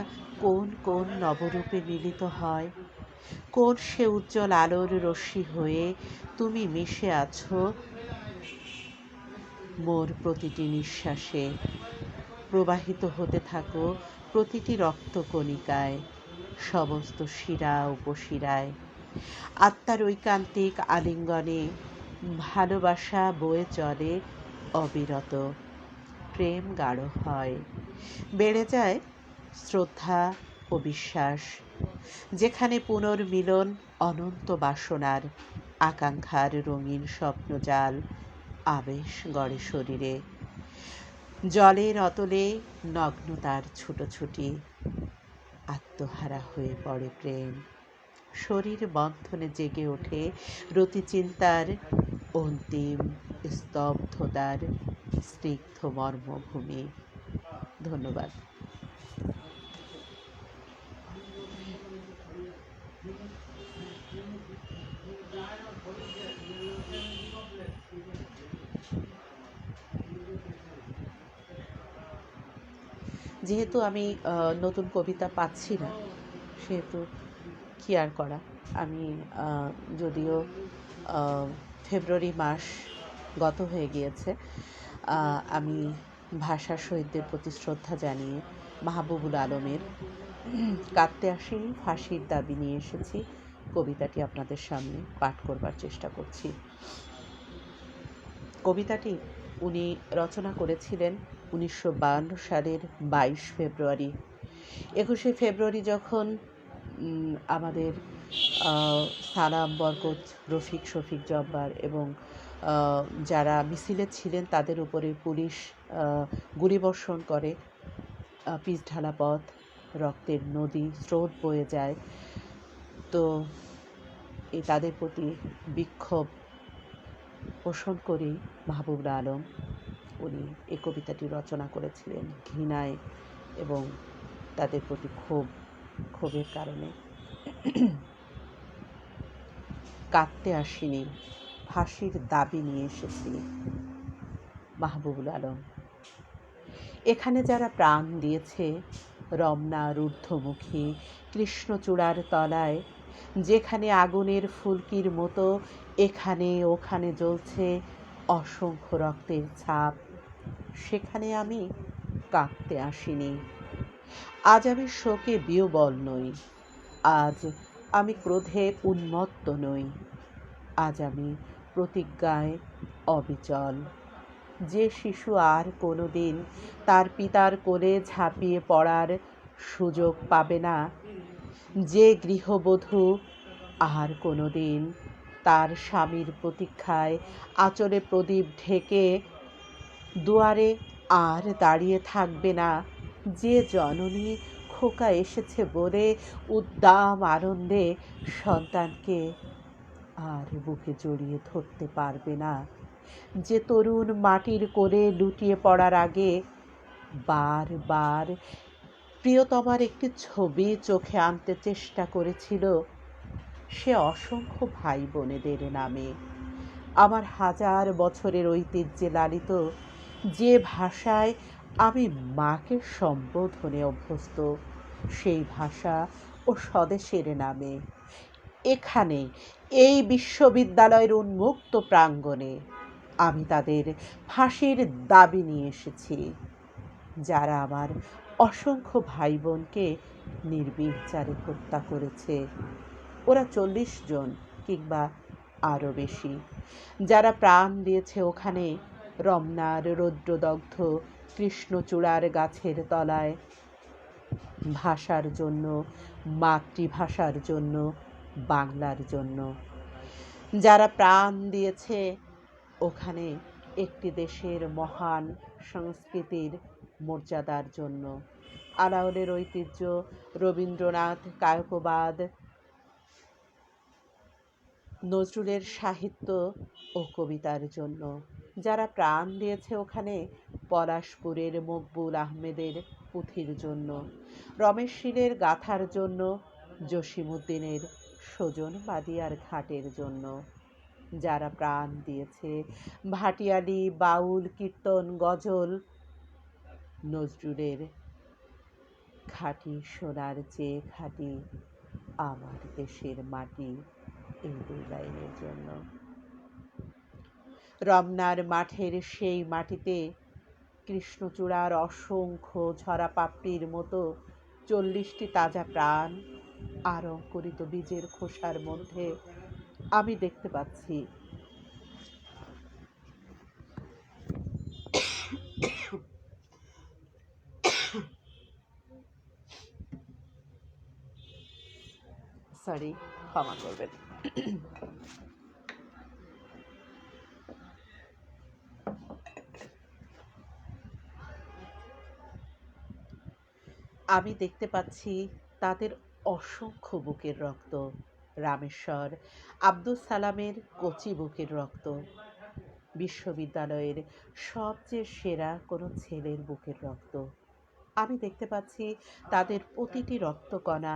কোন কোন নবরূপে মিলিত হয়? কোন সে উজ্জ্বল আলোর রশ্মি হয়ে তুমি মিশে আছো মোর প্রতিটি নিঃশ্বাসে, প্রবাহিত হতে থাকো প্রতিটি রক্তকণিকায়, সমস্ত শিরা উপশিরায়। আত্মার ঐকান্তিক আলিঙ্গনে ভালোবাসা বয়ে চলে অবিরত, প্রেম গাঢ় হয়, বেড়ে যায় শ্রদ্ধা ও বিশ্বাস। যেখানে পুনর্মিলন অনন্ত বাসনার, আকাঙ্ক্ষার রঙিন স্বপ্নজাল আবেশ গড়ে শরীরে। জলের অতলে নগ্নতার ছুটোছুটি, আত্মহারা হয়ে পড়ে প্রেম। শরীর বন্ধনে জেগে ওঠে রতিচিন্তার অন্তিম স্তব্ধতার স্নিগ্ধ মর্মভূমি। ধন্যবাদ। যেহেতু আমি নতুন কবিতা পাচ্ছি না, সেহেতু কি আর করা। আমি যদিও ফেব্রুয়ারি মাস গত হয়ে গিয়েছে, আমি ভাষা শহীদদের প্রতি শ্রদ্ধা জানিয়ে মাহবুবুল আলমের কাঁদতে আসিনি ফাঁসির দাবি নিয়ে এসেছি। কবিতাটি আপনাদের সামনে পাঠ করবার চেষ্টা করছি। কবিতাটি উনি রচনা করেছিলেন 1952 সালের 22 ফেব্রুয়ারি। 21শে ফেব্রুয়ারি যখন আমাদের সালাম, বরকত, রফিক, শফিক, জব্বার এবং যারা মিছিলে ছিলেন তাদের উপরে পুলিশ গুলিবর্ষণ করে, পিচ ঢালা পথ, রক্তের নদী, স্রোত বয়ে যায়। তো তাদের প্রতি বিক্ষোভ পোষণ করেই মাহবুবুল আলম উনি এই কবিতাটি রচনা করেছিলেন ঘৃণায় এবং তাদের প্রতি ক্ষোভের কারণে। কাঁদতে আসিনি, ফাঁসির দাবি নিয়ে এসেছি। মাহবুবুল আলম। এখানে যারা প্রাণ দিয়েছে রমনার ঊর্ধ্বমুখী কৃষ্ণচূড়ার তলায়, যেখানে আগুনের ফুলকির মতো এখানে ওখানে জ্বলছে অসংখ্য রক্তের ছাপ, সেখানে আমি কাঁদতে আসিনি। আজ আমি শোকে বিহ্বল নই, আজ আমি ক্রোধে উন্মত্ত নই, আজ আমি প্রতিজ্ঞায় অবিচল। যে শিশু আর কোনো দিন তার পিতার কোলে ঝাঁপিয়ে পড়ার সুযোগ পাবে না, যে গৃহবধূ আর কোনো দিন তার স্বামীর প্রতীক্ষায় আঁচলে প্রদীপ ঢেকে দুয়ারে আর দাঁড়িয়ে থাকবে না, যে জননী খোকা এসেছে বলে উদ্দাম আনন্দে সন্তানকে আর বুকে জড়িয়ে ধরতে পারবে না, যে তরুণ মাটির কোলে লুটিয়ে পড়ার আগে বারবার প্রিয়তমার একটি ছবি চোখে আনতে চেষ্টা করেছিল, সে অসংখ্য ভাই বোনেদের নামে আমার হাজার বছরের ঐতিহ্যে লালিত যে ভাষায় আমি মাকে সম্বোধনে অভ্যস্ত, সেই ভাষা ও স্বদেশের নামে এখানে এই বিশ্ববিদ্যালয়ের উন্মুক্ত প্রাঙ্গণে আমি তাদের ফাঁসির দাবি নিয়ে এসেছি, যারা আমার অসংখ্য ভাই বোনকে নির্বিচারে হত্যা করেছে। ওরা 40 জন কিংবা আরও বেশি, যারা প্রাণ দিয়েছে ওখানে রমনার রৌদ্রদগ্ধ কৃষ্ণচূড়ার গাছের তলায়, ভাষার জন্য, মাতৃভাষার জন্য, বাংলার জন্য, যারা প্রাণ দিয়েছে ওখানে একটি দেশের মহান সংস্কৃতির মর্যাদার জন্য, আলাওলের ঐতিহ্য, রবীন্দ্রনাথ কায়কবাদ, নজরুলের সাহিত্য ও কবিতার জন্য, যারা প্রাণ দিয়েছে ওখানে পলাশপুরের মকবুল আহমেদের পুঁথির জন্য, রমেশ শীলের গাথার জন্য, জসিমউদ্দিনের সজন বাদিয়ার ঘাটের জন্য, যারা প্রাণ দিয়েছে ভাটিয়ালি, বাউল, কীর্তন, গজল, নজরুলের খাঁটি সোনার চেয়ে খাঁটি আমার দেশের মাটি, এই দুই লাইনের জন্য। রমনার মাঠের সেই মাটিতে কৃষ্ণচূড়ার অসংখ্য ঝরা পাপড়ির মতো 40টি তাজা প্রাণ আর অঙ্কুরিত বীজের খোসার মধ্যে আমি দেখতে পাচ্ছি ক্ষমা করবেন। আমি দেখতে পাচ্ছি তাদের অসংখ্য বুকের রক্ত, রামেশ্বর, আব্দুস সালামের কচি বুকের রক্ত, বিশ্ববিদ্যালয়ের সবচেয়ে সেরা কোনো ছেলের বুকের রক্ত। আমি দেখতে পাচ্ছি তাদের প্রতিটি রক্তকণা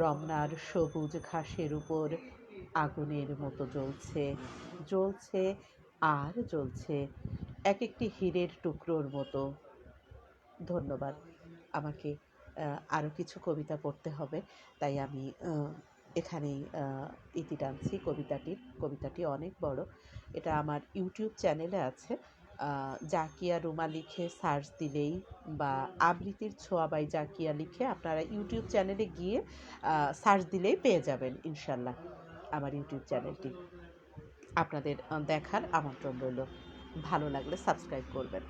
রমনার সবুজ ঘাসের উপর আগুনের মতো জ্বলছে, জ্বলছে আর জ্বলছে, এক একটি হীরের টুকরোর মতো। ধন্যবাদ। আমাকে আরও কিছু কবিতা পড়তে হবে, তাই আমি এখানেই ইতি টানছি কবিতাটির। কবিতাটি অনেক বড়। এটা আমার ইউটিউব চ্যানেলে আছে। জাকিয়া রুমা লিখে সার্চ দিলেই, বা আবৃত্তির ছোঁয়া বাই জাকিয়া লিখে আপনারা ইউটিউব চ্যানেলে গিয়ে সার্চ দিলেই পেয়ে যাবেন ইনশাল্লাহ আমার ইউটিউব চ্যানেলটি। আপনাদের দেখার আমন্ত্রণ রইল। ভালো লাগলে সাবস্ক্রাইব করবেন।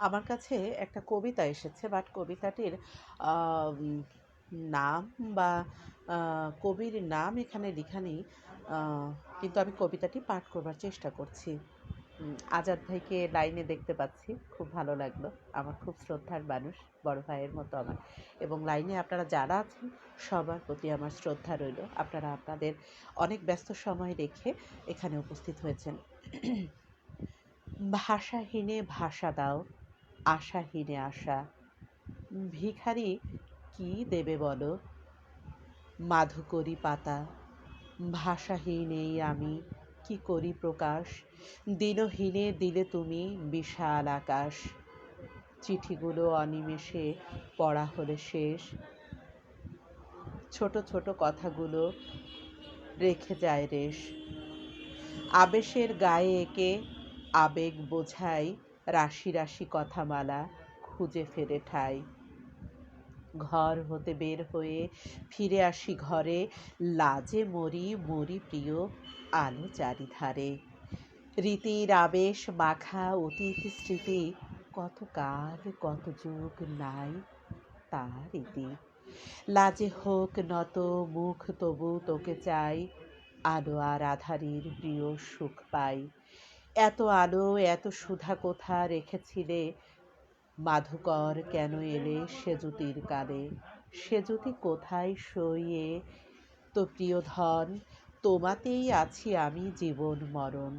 আমার কাছে একটা কবিতা এসেছে, বাট কবিতাটির আম, নাম বা কবির নাম এখানে লেখা নেই, কিন্তু আমি কবিতাটি পাঠ করবার চেষ্টা করছি। আজাদ ভাইকে লাইনে দেখতে পাচ্ছি, খুব ভালো লাগলো। আমার খুব শ্রদ্ধার মানুষ, বড় ভাইয়ের মতো আমার। এবং লাইনে আপনারা যারা আছেন সবার প্রতি আমার শ্রদ্ধা রইল। আপনারা আপনাদের অনেক ব্যস্ত সময় রেখে এখানে উপস্থিত হয়েছেন। ভাষাহীনে ভাষা দাও, আশাহীনে আশা। ভিখারি কি দেবে বলো, মাধুকরী পাতা। ভাষাহীন এই আমি কি করি প্রকাশ, দিনহীনে দিলে তুমি বিশাল আকাশ। চিঠিগুলো অনিমেষে পড়া হলে শেষ, ছোট ছোট কথাগুলো রেখে যায় রেশ। আবেশের গায়ে এঁকে আবেগ বোঝাই, রাশি রাশি কথামালা খুঁজে ফেরে ঠাই। ঘর হতে বের হয়ে ফিরে আসি ঘরে, লাজে মরি মরি প্রিয় আলো চারিধারে। রীতির আবেশ মাখা অতীত স্মৃতি, কত কাল কত যুগ নাই তার ইতি। লাজে হোক নত মুখ তবু তোকে চাই, আলো আর আধারির প্রিয় সুখ পাই। এত আলো এত সুধা কোথা রেখেছিলে, মাধুকর কেন এলে সেজুতির কালে। সেজুতি কোথায় সইয়ে তো প্রিয় ধন, তোমাতেই আছি আমি জীবন মরণ।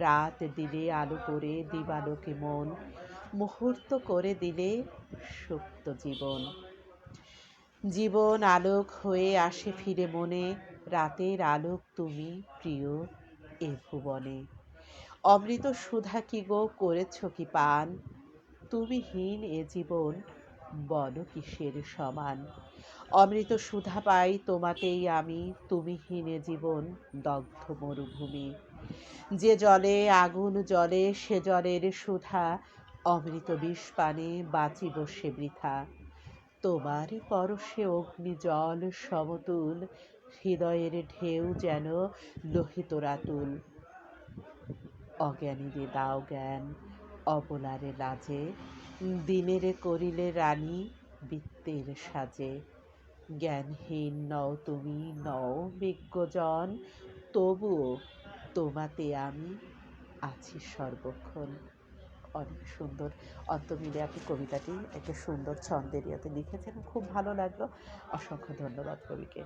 রাত দিলে আলো করে দিবালোকে মন, মুহূর্ত করে দিলে সুপ্ত জীবন। জীবন আলোক হয়ে আসে ফিরে মনে, রাতের আলোক তুমি প্রিয় এ ভুবনে। অমৃত সুধা কি গো করেছ কি পান, তুমি হীন এ জীবন বলো কিসের সমান। অমৃত সুধা পাই তোমাতেই আমি, তুমি হীন এ জীবন দগ্ধ মরুভূমি। যে জলে আগুন জ্বলে সে জলের সুধা, অমৃত বিষ পানে বাঁচিব সে বৃথা। তোমার পরশে অগ্নি জল সমতুল, হৃদয়ের ঢেউ যেন লোহিত রাতুল। অজ্ঞানীরে দাও জ্ঞান, অবলারে লাজে, দিনেরে করিলে রানী বৃত্তের সাজে। জ্ঞানহীন নও তুমি নও বিজ্ঞজন, তবুও তোমাতে আমি আছি সর্বক্ষণ। অনেক সুন্দর অন্তমিলে আপনি কবিতাটি একটা সুন্দর ছন্দের ইয়েতে লিখেছেন, খুব ভালো লাগলো। অসংখ্য ধন্যবাদ কবিকে।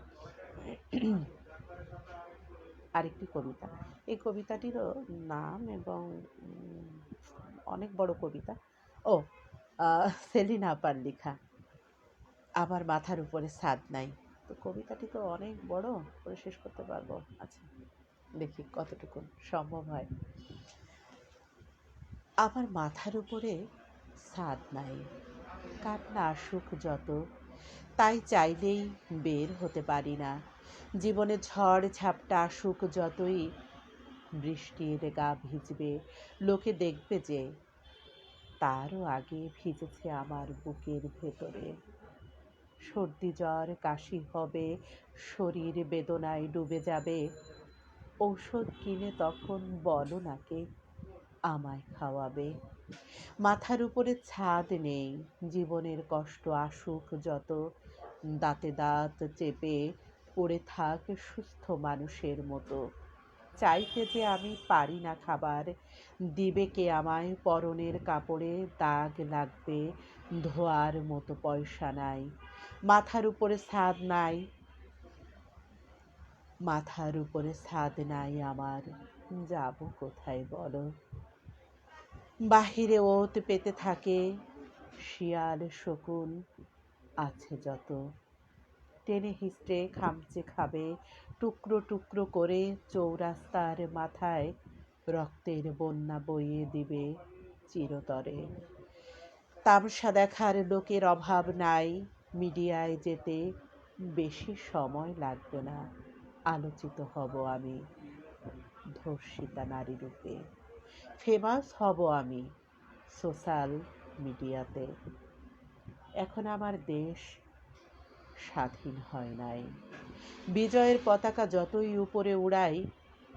আরেকটি কবিতা, এই কবিতাটিরও নাম এবং অনেক বড় কবিতা। ও সেলিনা আপার লেখা, আমার মাথার উপরে ছাদ নাই। তো কবিতাটি তো অনেক বড়, করে শেষ করতে পারবো? আচ্ছা, দেখি কতটুকু সম্ভব হয়। আমার মাথার উপরে ছাদ নাই, কান্না আসুক যত, তাই চাইলেই বের হতে পারি না। জীবনে ঝড় ঝাপটা আসুক যতই, বৃষ্টির গা ভিজবে, লোকে দেখবে যে তারও আগে ভিজেছে আমার বুকের ভেতরে। সর্দি জ্বর কাশি হবে, শরীর বেদনায় ডুবে যাবে, ঔষধ কিনে তখন বলো নাকে আমায় খাওয়াবে। মাথার উপরে ছাদ নেই, জীবনের কষ্ট আসুক যত, দাঁতে দাঁত চেপে পড়ে থাক সুস্থ মানুষের মতো। চাইতে যে আমি পারি না খাবার, দিবে কে আমায় পরনের কাপড়ে দাগ লাগবে, ধোয়ার মতো পয়সা নাই। মাথার উপরে ছাদ নাই, মাথার উপরে ছাদ নাই আমার, যাব কোথায় বলো। বাহিরে ওত পেতে থাকে শিয়াল শকুন আছে যত, টেনে হিঁচড়ে খামচে খাবে টুকরো টুকরো করে চৌরাস্তার মাথায়, রক্তের বন্যা বইয়ে দিবে চিরতরে। তামসা দেখার লোকের অভাব নাই, মিডিয়ায় যেতে বেশি সময় লাগবে না, আলোচিত হব আমি ধর্ষিতা নারী রূপে, ফেমাস হব আমি সোশ্যাল মিডিয়াতে। এখন আমার দেশ স্বাধীন হয় নাই, বিজয়ের পতাকা যতই উপরে উড়াই,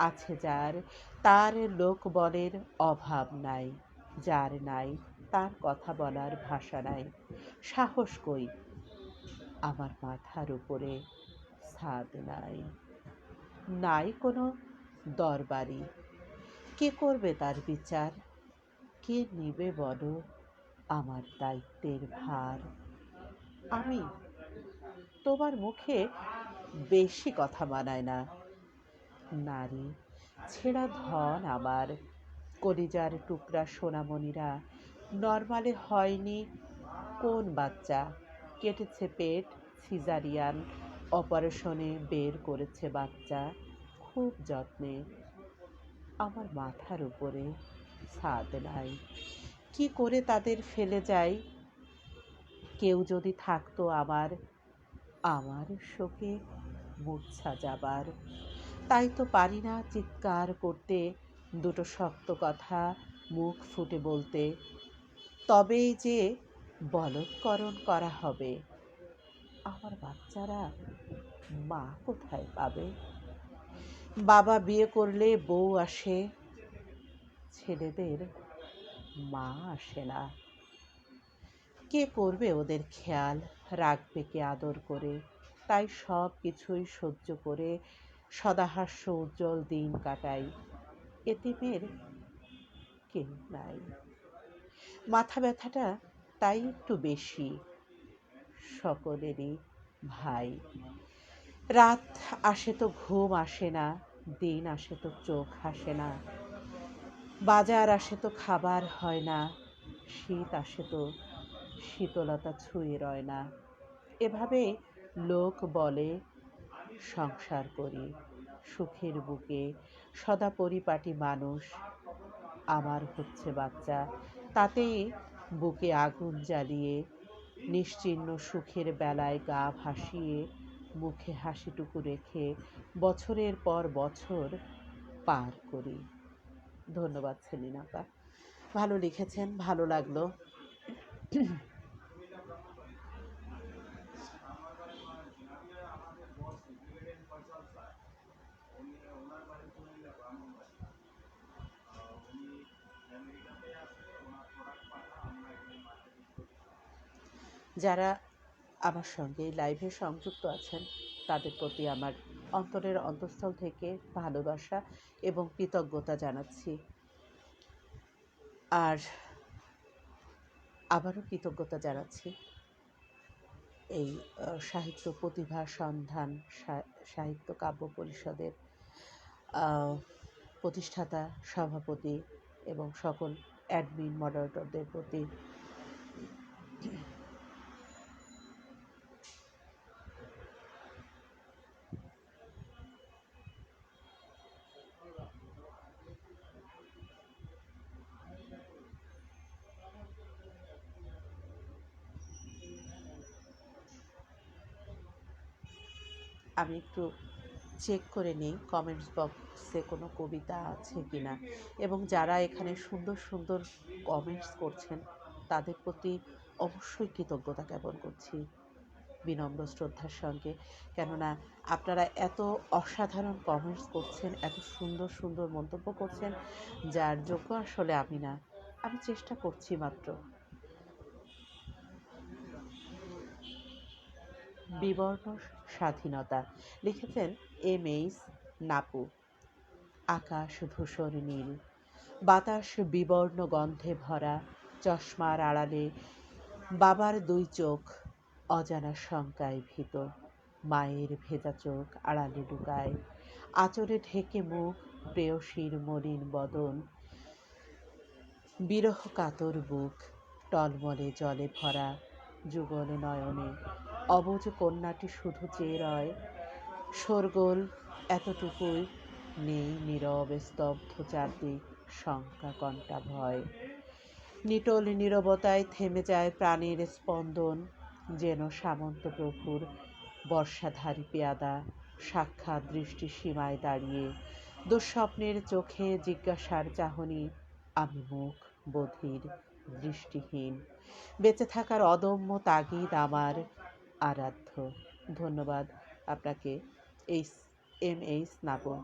আছে যার তার লোকবলের অভাব নাই, যার নাই তার কথা বলার ভাষা নাই। সাহস কই, আমার মাথার উপরে ছাদ নাই, নাই কোনো দরবারি, কে করবে তার বিচার, কে নিবে বলো আমার দায়িত্বের ভার। আমি, তোমার মুখে বেশি কথা মানায় না, নারী ছেঁড়া ধন আমার, কলিজার টুকরা সোনামণিরা, নর্মালে হয়নি কোন বাচ্চা, কেটেছে পেট সিজারিয়ান অপারেশনে বের করেছে বাচ্চা, খুব যত্নে। আমার মাথার উপরে ছাদ নাই, কি করে তাদের ফেলে যাই, কেউ যদি থাকতো আমার, আমার শোকে মূর্ছা যাবার। তাই তো পারি না চিৎকার করতে, দুটো শক্ত কথা মুখ ফুটে বলতে, তবেই যে বলৎকরণ করা হবে। আমার বাচ্চারা মা কোথায় পাবে? বাবা বিয়ে করলে বউ আসে, ছেলেদের মা আসে না। কে করবে ওদের খেয়াল, রাখবে কে আদর করে? তাই সব কিছুই সহ্য করে সদাহাস্য উজ্জ্বল দিন কাটাই, এতিমের কেউ নাই। মাথা ব্যথাটা তাই একটু বেশি সকলেরই ভাই। রাত আসে তো ঘুম আসে না, দিন আসে তো চোখ হাসে না, বাজার আসে তো খাবার হয় না, শীত আসে তো শীতলতা ছুঁয়ে রয় না। এভাবে লোক বলে সংসার করি সুখের বুকে, সদা পরিপাটি মানুষ। আমার হচ্ছে বাচ্চা, তাতেই বুকে আগুন জ্বালিয়ে, নিশ্চিহ্ন সুখের বেলায় গা ভাসিয়ে, মুখে হাসিটুকু রেখে বছরের পর বছর পার করি। ধন্যবাদ সেলিনাপা, ভালো লিখেছেন, ভালো লাগলো। যারা আমার সঙ্গে লাইভে সংযুক্ত আছেন তাদের প্রতি আমার অন্তরের অন্তঃস্থল থেকে ভালোবাসা এবং কৃতজ্ঞতা জানাচ্ছি। আর আবারও কৃতজ্ঞতা জানাচ্ছি এই সাহিত্য প্রতিভা সন্ধান সাহিত্য কাব্য পরিষদের প্রতিষ্ঠাতা সভাপতি এবং সকল অ্যাডমিন মডারেটরদের প্রতি। আমি একটু চেক করে নিই কমেন্টস বক্সে কোনো কবিতা আছে কি না, এবং যারা এখানে সুন্দর সুন্দর কমেন্টস করছেন তাদের প্রতি অবশ্যই কৃতজ্ঞতা জ্ঞাপন করছি। বিনম্র শ্রদ্ধার সঙ্গে। কেননা আপনারা এত অসাধারণ কমেন্টস করছেন, এত সুন্দর সুন্দর মন্তব্য করছেন, যার যোগ্য আসলে আমি না। আমি চেষ্টা করছি মাত্র। বিবর্ণ স্বাধীনতা লিখেছেন এম.এইচ. নাপু। আকাশ ধূসর নীল, বাতাস বিবর্ণ গন্ধে ভরা, চশমার আড়ালে বাবার দুই চোখ অজানা শঙ্কায় ভীত, মায়ের ভেজা চোখ আড়ালে লুকায়, আঁচলে ঢেকে মুখ প্রেয়সীর মলিন বদন, বিরহ কাতর বুক টলমলে জলে ভরা, যুগল নয়নে অবুঝ কন্যাটি শুধু চেয়ে রয়, শোরগোল এতটুকুই, নেই নীরব স্তব্ধ চারদিক, শঙ্কা কণ্টা ভয়, নিটোল নীরবতায় থেমে যায় প্রাণের স্পন্দন, যেন সামন্ত প্রভুর বর্ষাধারী পেয়াদা সাক্ষাৎ দৃষ্টি সীমায় দাঁড়িয়ে, দুঃস্বপ্নের চোখে জিজ্ঞাসার চাহনি, আমি মুখ বধির দৃষ্টিহীন, বেঁচে থাকার অদম্য তাগিদ আমার আরাধ্য। ধন্যবাদ আপনাকে এম.এইচ. নাপু।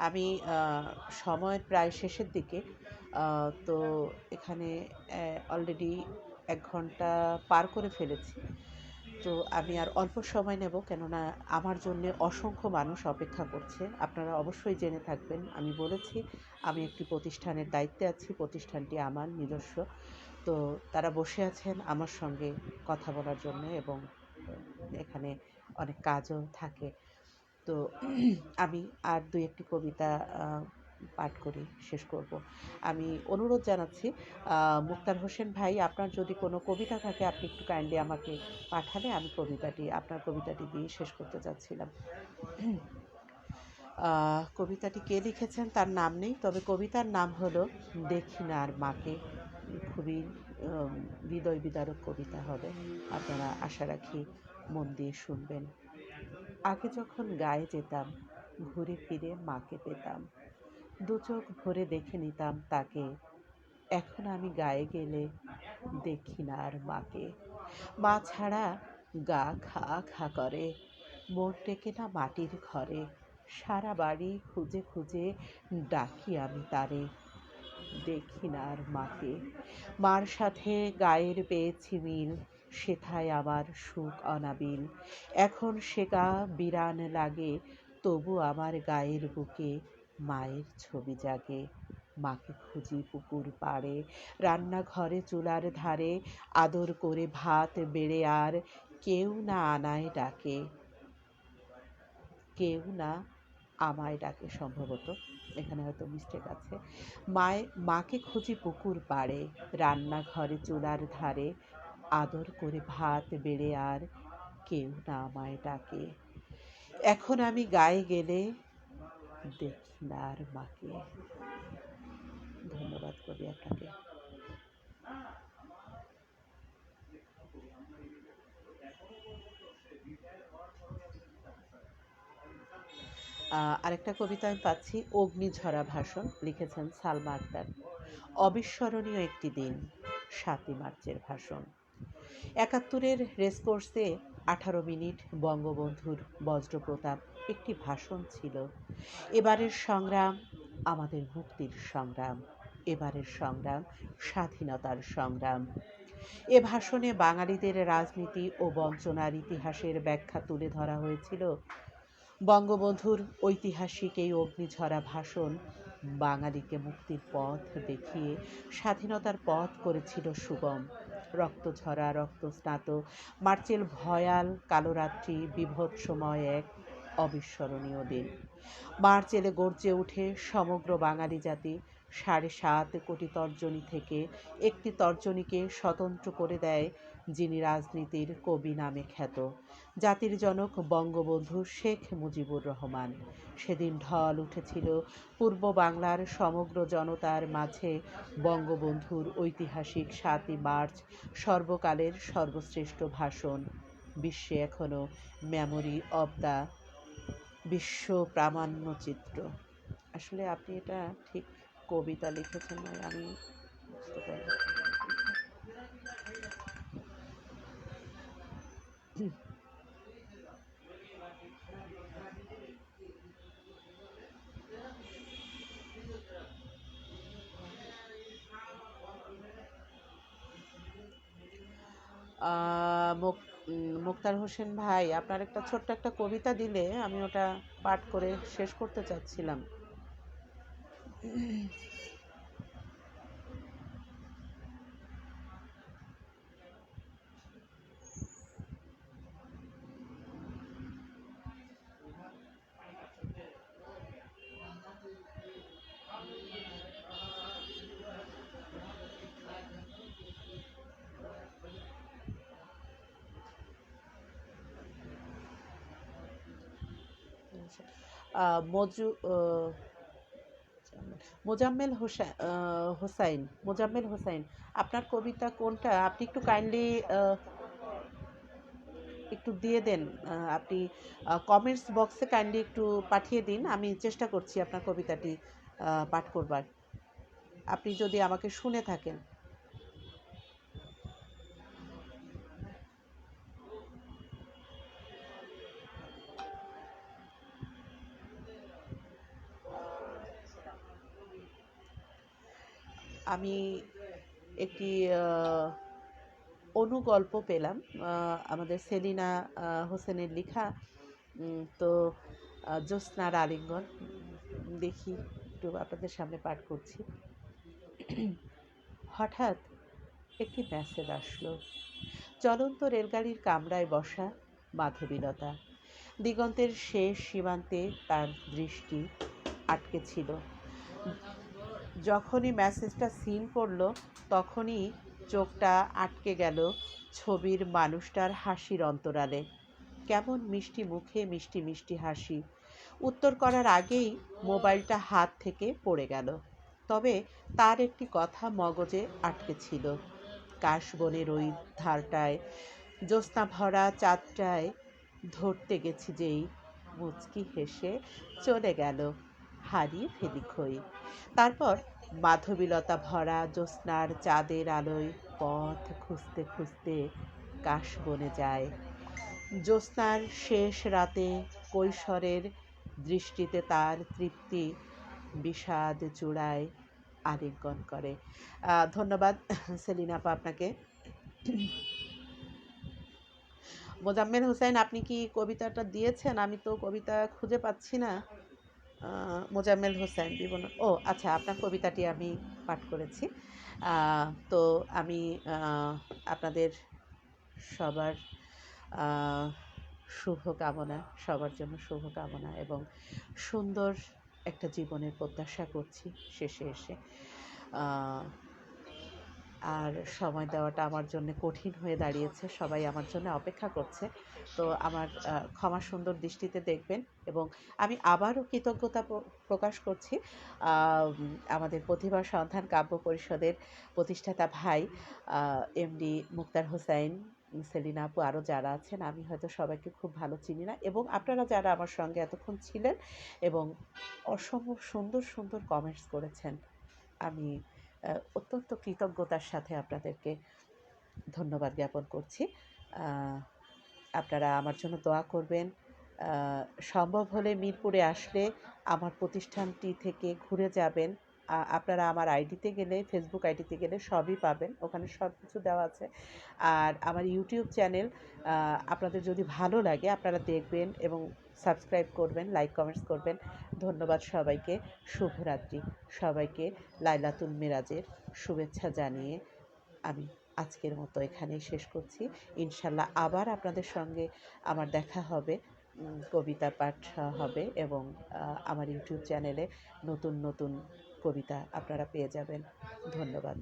আমি সময়ের প্রায় শেষের দিকে, তো এখানে অলরেডি 1 ঘন্টা পার করে ফেলেছি। তো আমি আর অল্প সময় নেব, কেননা আমার জন্য অসংখ্য মানুষ অপেক্ষা করছে। আপনারা অবশ্যই জেনে থাকবেন, আমি বলেছি আমি একটি প্রতিষ্ঠানের দায়িত্বে আছি, প্রতিষ্ঠানটি আমার নিজস্ব। তো তারা বসে আছেন আমার সঙ্গে কথা বলার জন্য, এবং এখানে অনেক কাজও থাকে। তো আমি আর 2-1টি কবিতা পাঠ করে শেষ করব। আমি অনুরোধ জানাচ্ছি, মুক্তার হোসেন ভাই, আপনার যদি কোনো কবিতা থাকে আপনি একটু কাইন্ডলি আমাকে পাঠালে আমি আপনার কবিতাটি দিয়ে শেষ করতে চাচ্ছিলাম। কবিতাটি কে লিখেছেন তার নাম নেই, তবে কবিতার নাম হলো দেখি না আর মাকে। খুবই হৃদয় বিদারক কবিতা হবে, আপনারা আশা রাখি মন দিয়ে শুনবেন। আগে যখন গায়ে যেতাম, ঘুরে ফিরে মাকে পেতাম, দু চোখ ভরে দেখে নিতাম তাকে, এখন আমি গায়ে গেলে দেখি না আর মাকে। মা ছাড়া গা খা খা করে, মন টেকে না মাটির ঘরে, সারা বাড়ি খুঁজে খুঁজে ডাকি আমি তারে, দেখি না আর মাকে। মার সাথে গায়ের পেয়েছি মিল, সেথায় আমার সুখ অনাবিল, এখন সে গা বিরান লাগে, তবু আমার গায়ের বুকে মায়ের ছবি জাগে। মাকে খুঁজি পুকুর পাড়ে, রান্নাঘরে চুলার ধারে, আদর করে ভাত বেড়ে আর কেউ না আনায় ডাকে, কেউ না আমায় ডাকে। সম্ভবত এখানে হয়তো মিস্টেক আছে। মাকে খুঁজি পুকুর পাড়ে, রান্নাঘরে চুলার ধারে, আদর করে ভাত বেড়ে আর কেউ না আমায় ডাকে, এখন আমি গায়ে গেলে দেখি না আর মাকে। ধন্যবাদ কবি আপনাকে। আরেকটা কবিতা আমি পাচ্ছি, অগ্নিঝরা ভাষণ, লিখেছেন সালমা আক্তার। অবিস্মরণীয় একটি দিন, 7ই মার্চের ভাষণ। 71-এর রেসকোর্সে 18 মিনিট বঙ্গবন্ধুর বজ্রপ্রতাপ একটি ভাষণ ছিল। এবারের সংগ্রাম আমাদের মুক্তির সংগ্রাম, এবারের সংগ্রাম স্বাধীনতার সংগ্রাম। এ ভাষণে বাঙালিদের রাজনীতি ও বঞ্চনার ইতিহাসের ব্যাখ্যা তুলে ধরা হয়েছিল। বঙ্গবন্ধুর ঐতিহাসিক এই অগ্নিঝরা ভাষণ বাঙালিকে মুক্তির পথ দেখিয়ে স্বাধীনতার পথ করেছিল সুগম। রক্তঝরা রক্তস্নাত মার্চের ভয়াল কালোরাত্রি বীভৎসময় এক অবিস্মরণীয় দিন। মার্চ এলে গর্জে ওঠে সমগ্র বাঙালি জাতি। 7.5 কোটি তর্জনী থেকে একটি তর্জনীকে স্বতন্ত্র করে দেয় যিনি রাজনীতির কবি নামে খ্যাত, জাতির জনক বঙ্গবন্ধু শেখ মুজিবুর রহমান। সেদিন ঢল উঠেছিল পূর্ব বাংলার সমগ্র জনতার মাঝে বঙ্গবন্ধুর ঐতিহাসিক 7ই মার্চ সর্বকালের সর্বশ্রেষ্ঠ ভাষণ। বিশ্বে এখনও মেমোরি অব দ্য বিশ্ব প্রামাণ্য চিত্র। আসলে আপনি এটা ঠিক কবিতা লিখেছেন নয়, আমি বুঝতে পারি না। মুক্তার হোসেন ভাই, আপনার একটা ছোট্ট একটা কবিতা দিলে আমি ওটা পাঠ করে শেষ করতে চাচ্ছিলাম। মজু মোজাম্মেল হোসাইন, আপনার কবিতা কোনটা? আপনি একটু কাইন্ডলি একটু দিয়ে দেন। আপনি কমেন্টস বক্সে কাইন্ডলি একটু পাঠিয়ে দিন, আমি চেষ্টা করছি আপনার কবিতাটি পাঠ করবার, আপনি যদি আমাকে শুনে থাকেন। আমি একটি অনুগল্প পেলাম, আমাদের সেলিনা হোসেনের লেখা। তো জ্যোৎস্নার আলিঙ্গন, দেখি একটু আপনাদের সামনে পাঠ করছি। হঠাৎ একটি মেসেজ আসলো। চলন্ত রেলগাড়ির কামরায় বসা মাধবীলতা, দিগন্তের শেষ সীমান্তে তার দৃষ্টি আটকে ছিল। যখনই মেসেজটা সিন করলো তখনই চোখটা আটকে গেল ছবির মানুষটার হাসির অন্তরালে। কেমন মিষ্টি মুখে মিষ্টি মিষ্টি হাসি। উত্তর করার আগেই মোবাইলটা হাত থেকে পড়ে গেল। তবে তার একটি কথা মগজে আটকে ছিল। কাশবনের ওই ধারটায় জ্যোৎস্না ভরা চাঁদটায় ধরতে গেছি যেই, মুচকি হেসে চলে গেল হারিয়ে ফেলি খই। তারপর মাধবীলতা ভরা জ্যোৎস্নার চাঁদের আলোয় পথ খুঁজতে খুঁজতে কাশবনে যায়। জ্যোৎস্নার শেষ রাতে কৈশোরের দৃষ্টিতে তার তৃপ্তি বিষাদ চূড়ায় আলিঙ্গন করে। ধন্যবাদ সেলিনা আপা আপনাকে। মোজাম্মেল হোসেন, আপনি কি কবিতাটা দিয়েছেন? আমি তো কবিতা খুঁজে পাচ্ছি না। মোজাম্মেল হোসেন বিবরণ, ও আচ্ছা, আপনার কবিতাটি আমি পাঠ করেছি। তো আমি আপনাদের সবার শুভকামনা, সবার জন্য শুভকামনা এবং সুন্দর একটা জীবনের প্রত্যাশা করছি শেষে এসে। আর সময় দেওয়াটা আমার জন্য কঠিন হয়ে দাঁড়িয়েছে, সবাই আমার জন্য অপেক্ষা করছে। তো আমার ক্ষমা সুন্দর দৃষ্টিতে দেখবেন এবং আমি আবারও কৃতজ্ঞতা প্রকাশ করছি আমাদের প্রতিভা সন্ধান কাব্য পরিষদের প্রতিষ্ঠাতা ভাই এমডি মুক্তার হোসাইন, সেলিনা আপু, আরও যারা আছেন, আমি হয়তো সবাইকে খুব ভালো চিনি না, এবং আপনারা যারা আমার সঙ্গে এতক্ষণ ছিলেন এবং অসম্ভব সুন্দর সুন্দর কমেন্টস করেছেন, আমি অত্যন্ত কৃতজ্ঞতার সাথে আপনাদেরকে ধন্যবাদ জ্ঞাপন করছি। আপনারা আমার জন্য দোয়া করবেন। সম্ভব হলে মিরপুরে আসলে আমার প্রতিষ্ঠানটি থেকে ঘুরে যাবেন। আপনারা আমার আইডিতে গেলে, ফেসবুক আইডিতে গেলে সবই পাবেন, ওখানে সব কিছু দেওয়া আছে। আর আমার ইউটিউব চ্যানেল আপনাদের যদি ভালো লাগে আপনারা দেখবেন এবং সাবস্ক্রাইব করবেন, লাইক কমেন্টস করবেন। ধন্যবাদ সবাইকে। শুভরাত্রি। সবাইকে লাইলাতুল মিরাজের শুভেচ্ছা জানিয়ে আমি আজকের মতো এখানেই শেষ করছি। ইনশাল্লাহ আবার আপনাদের সঙ্গে আমার দেখা হবে, কবিতা পাঠ হবে এবং আমার ইউটিউব চ্যানেলে নতুন নতুন কবিতা আপনারা পেয়ে যাবেন। ধন্যবাদ।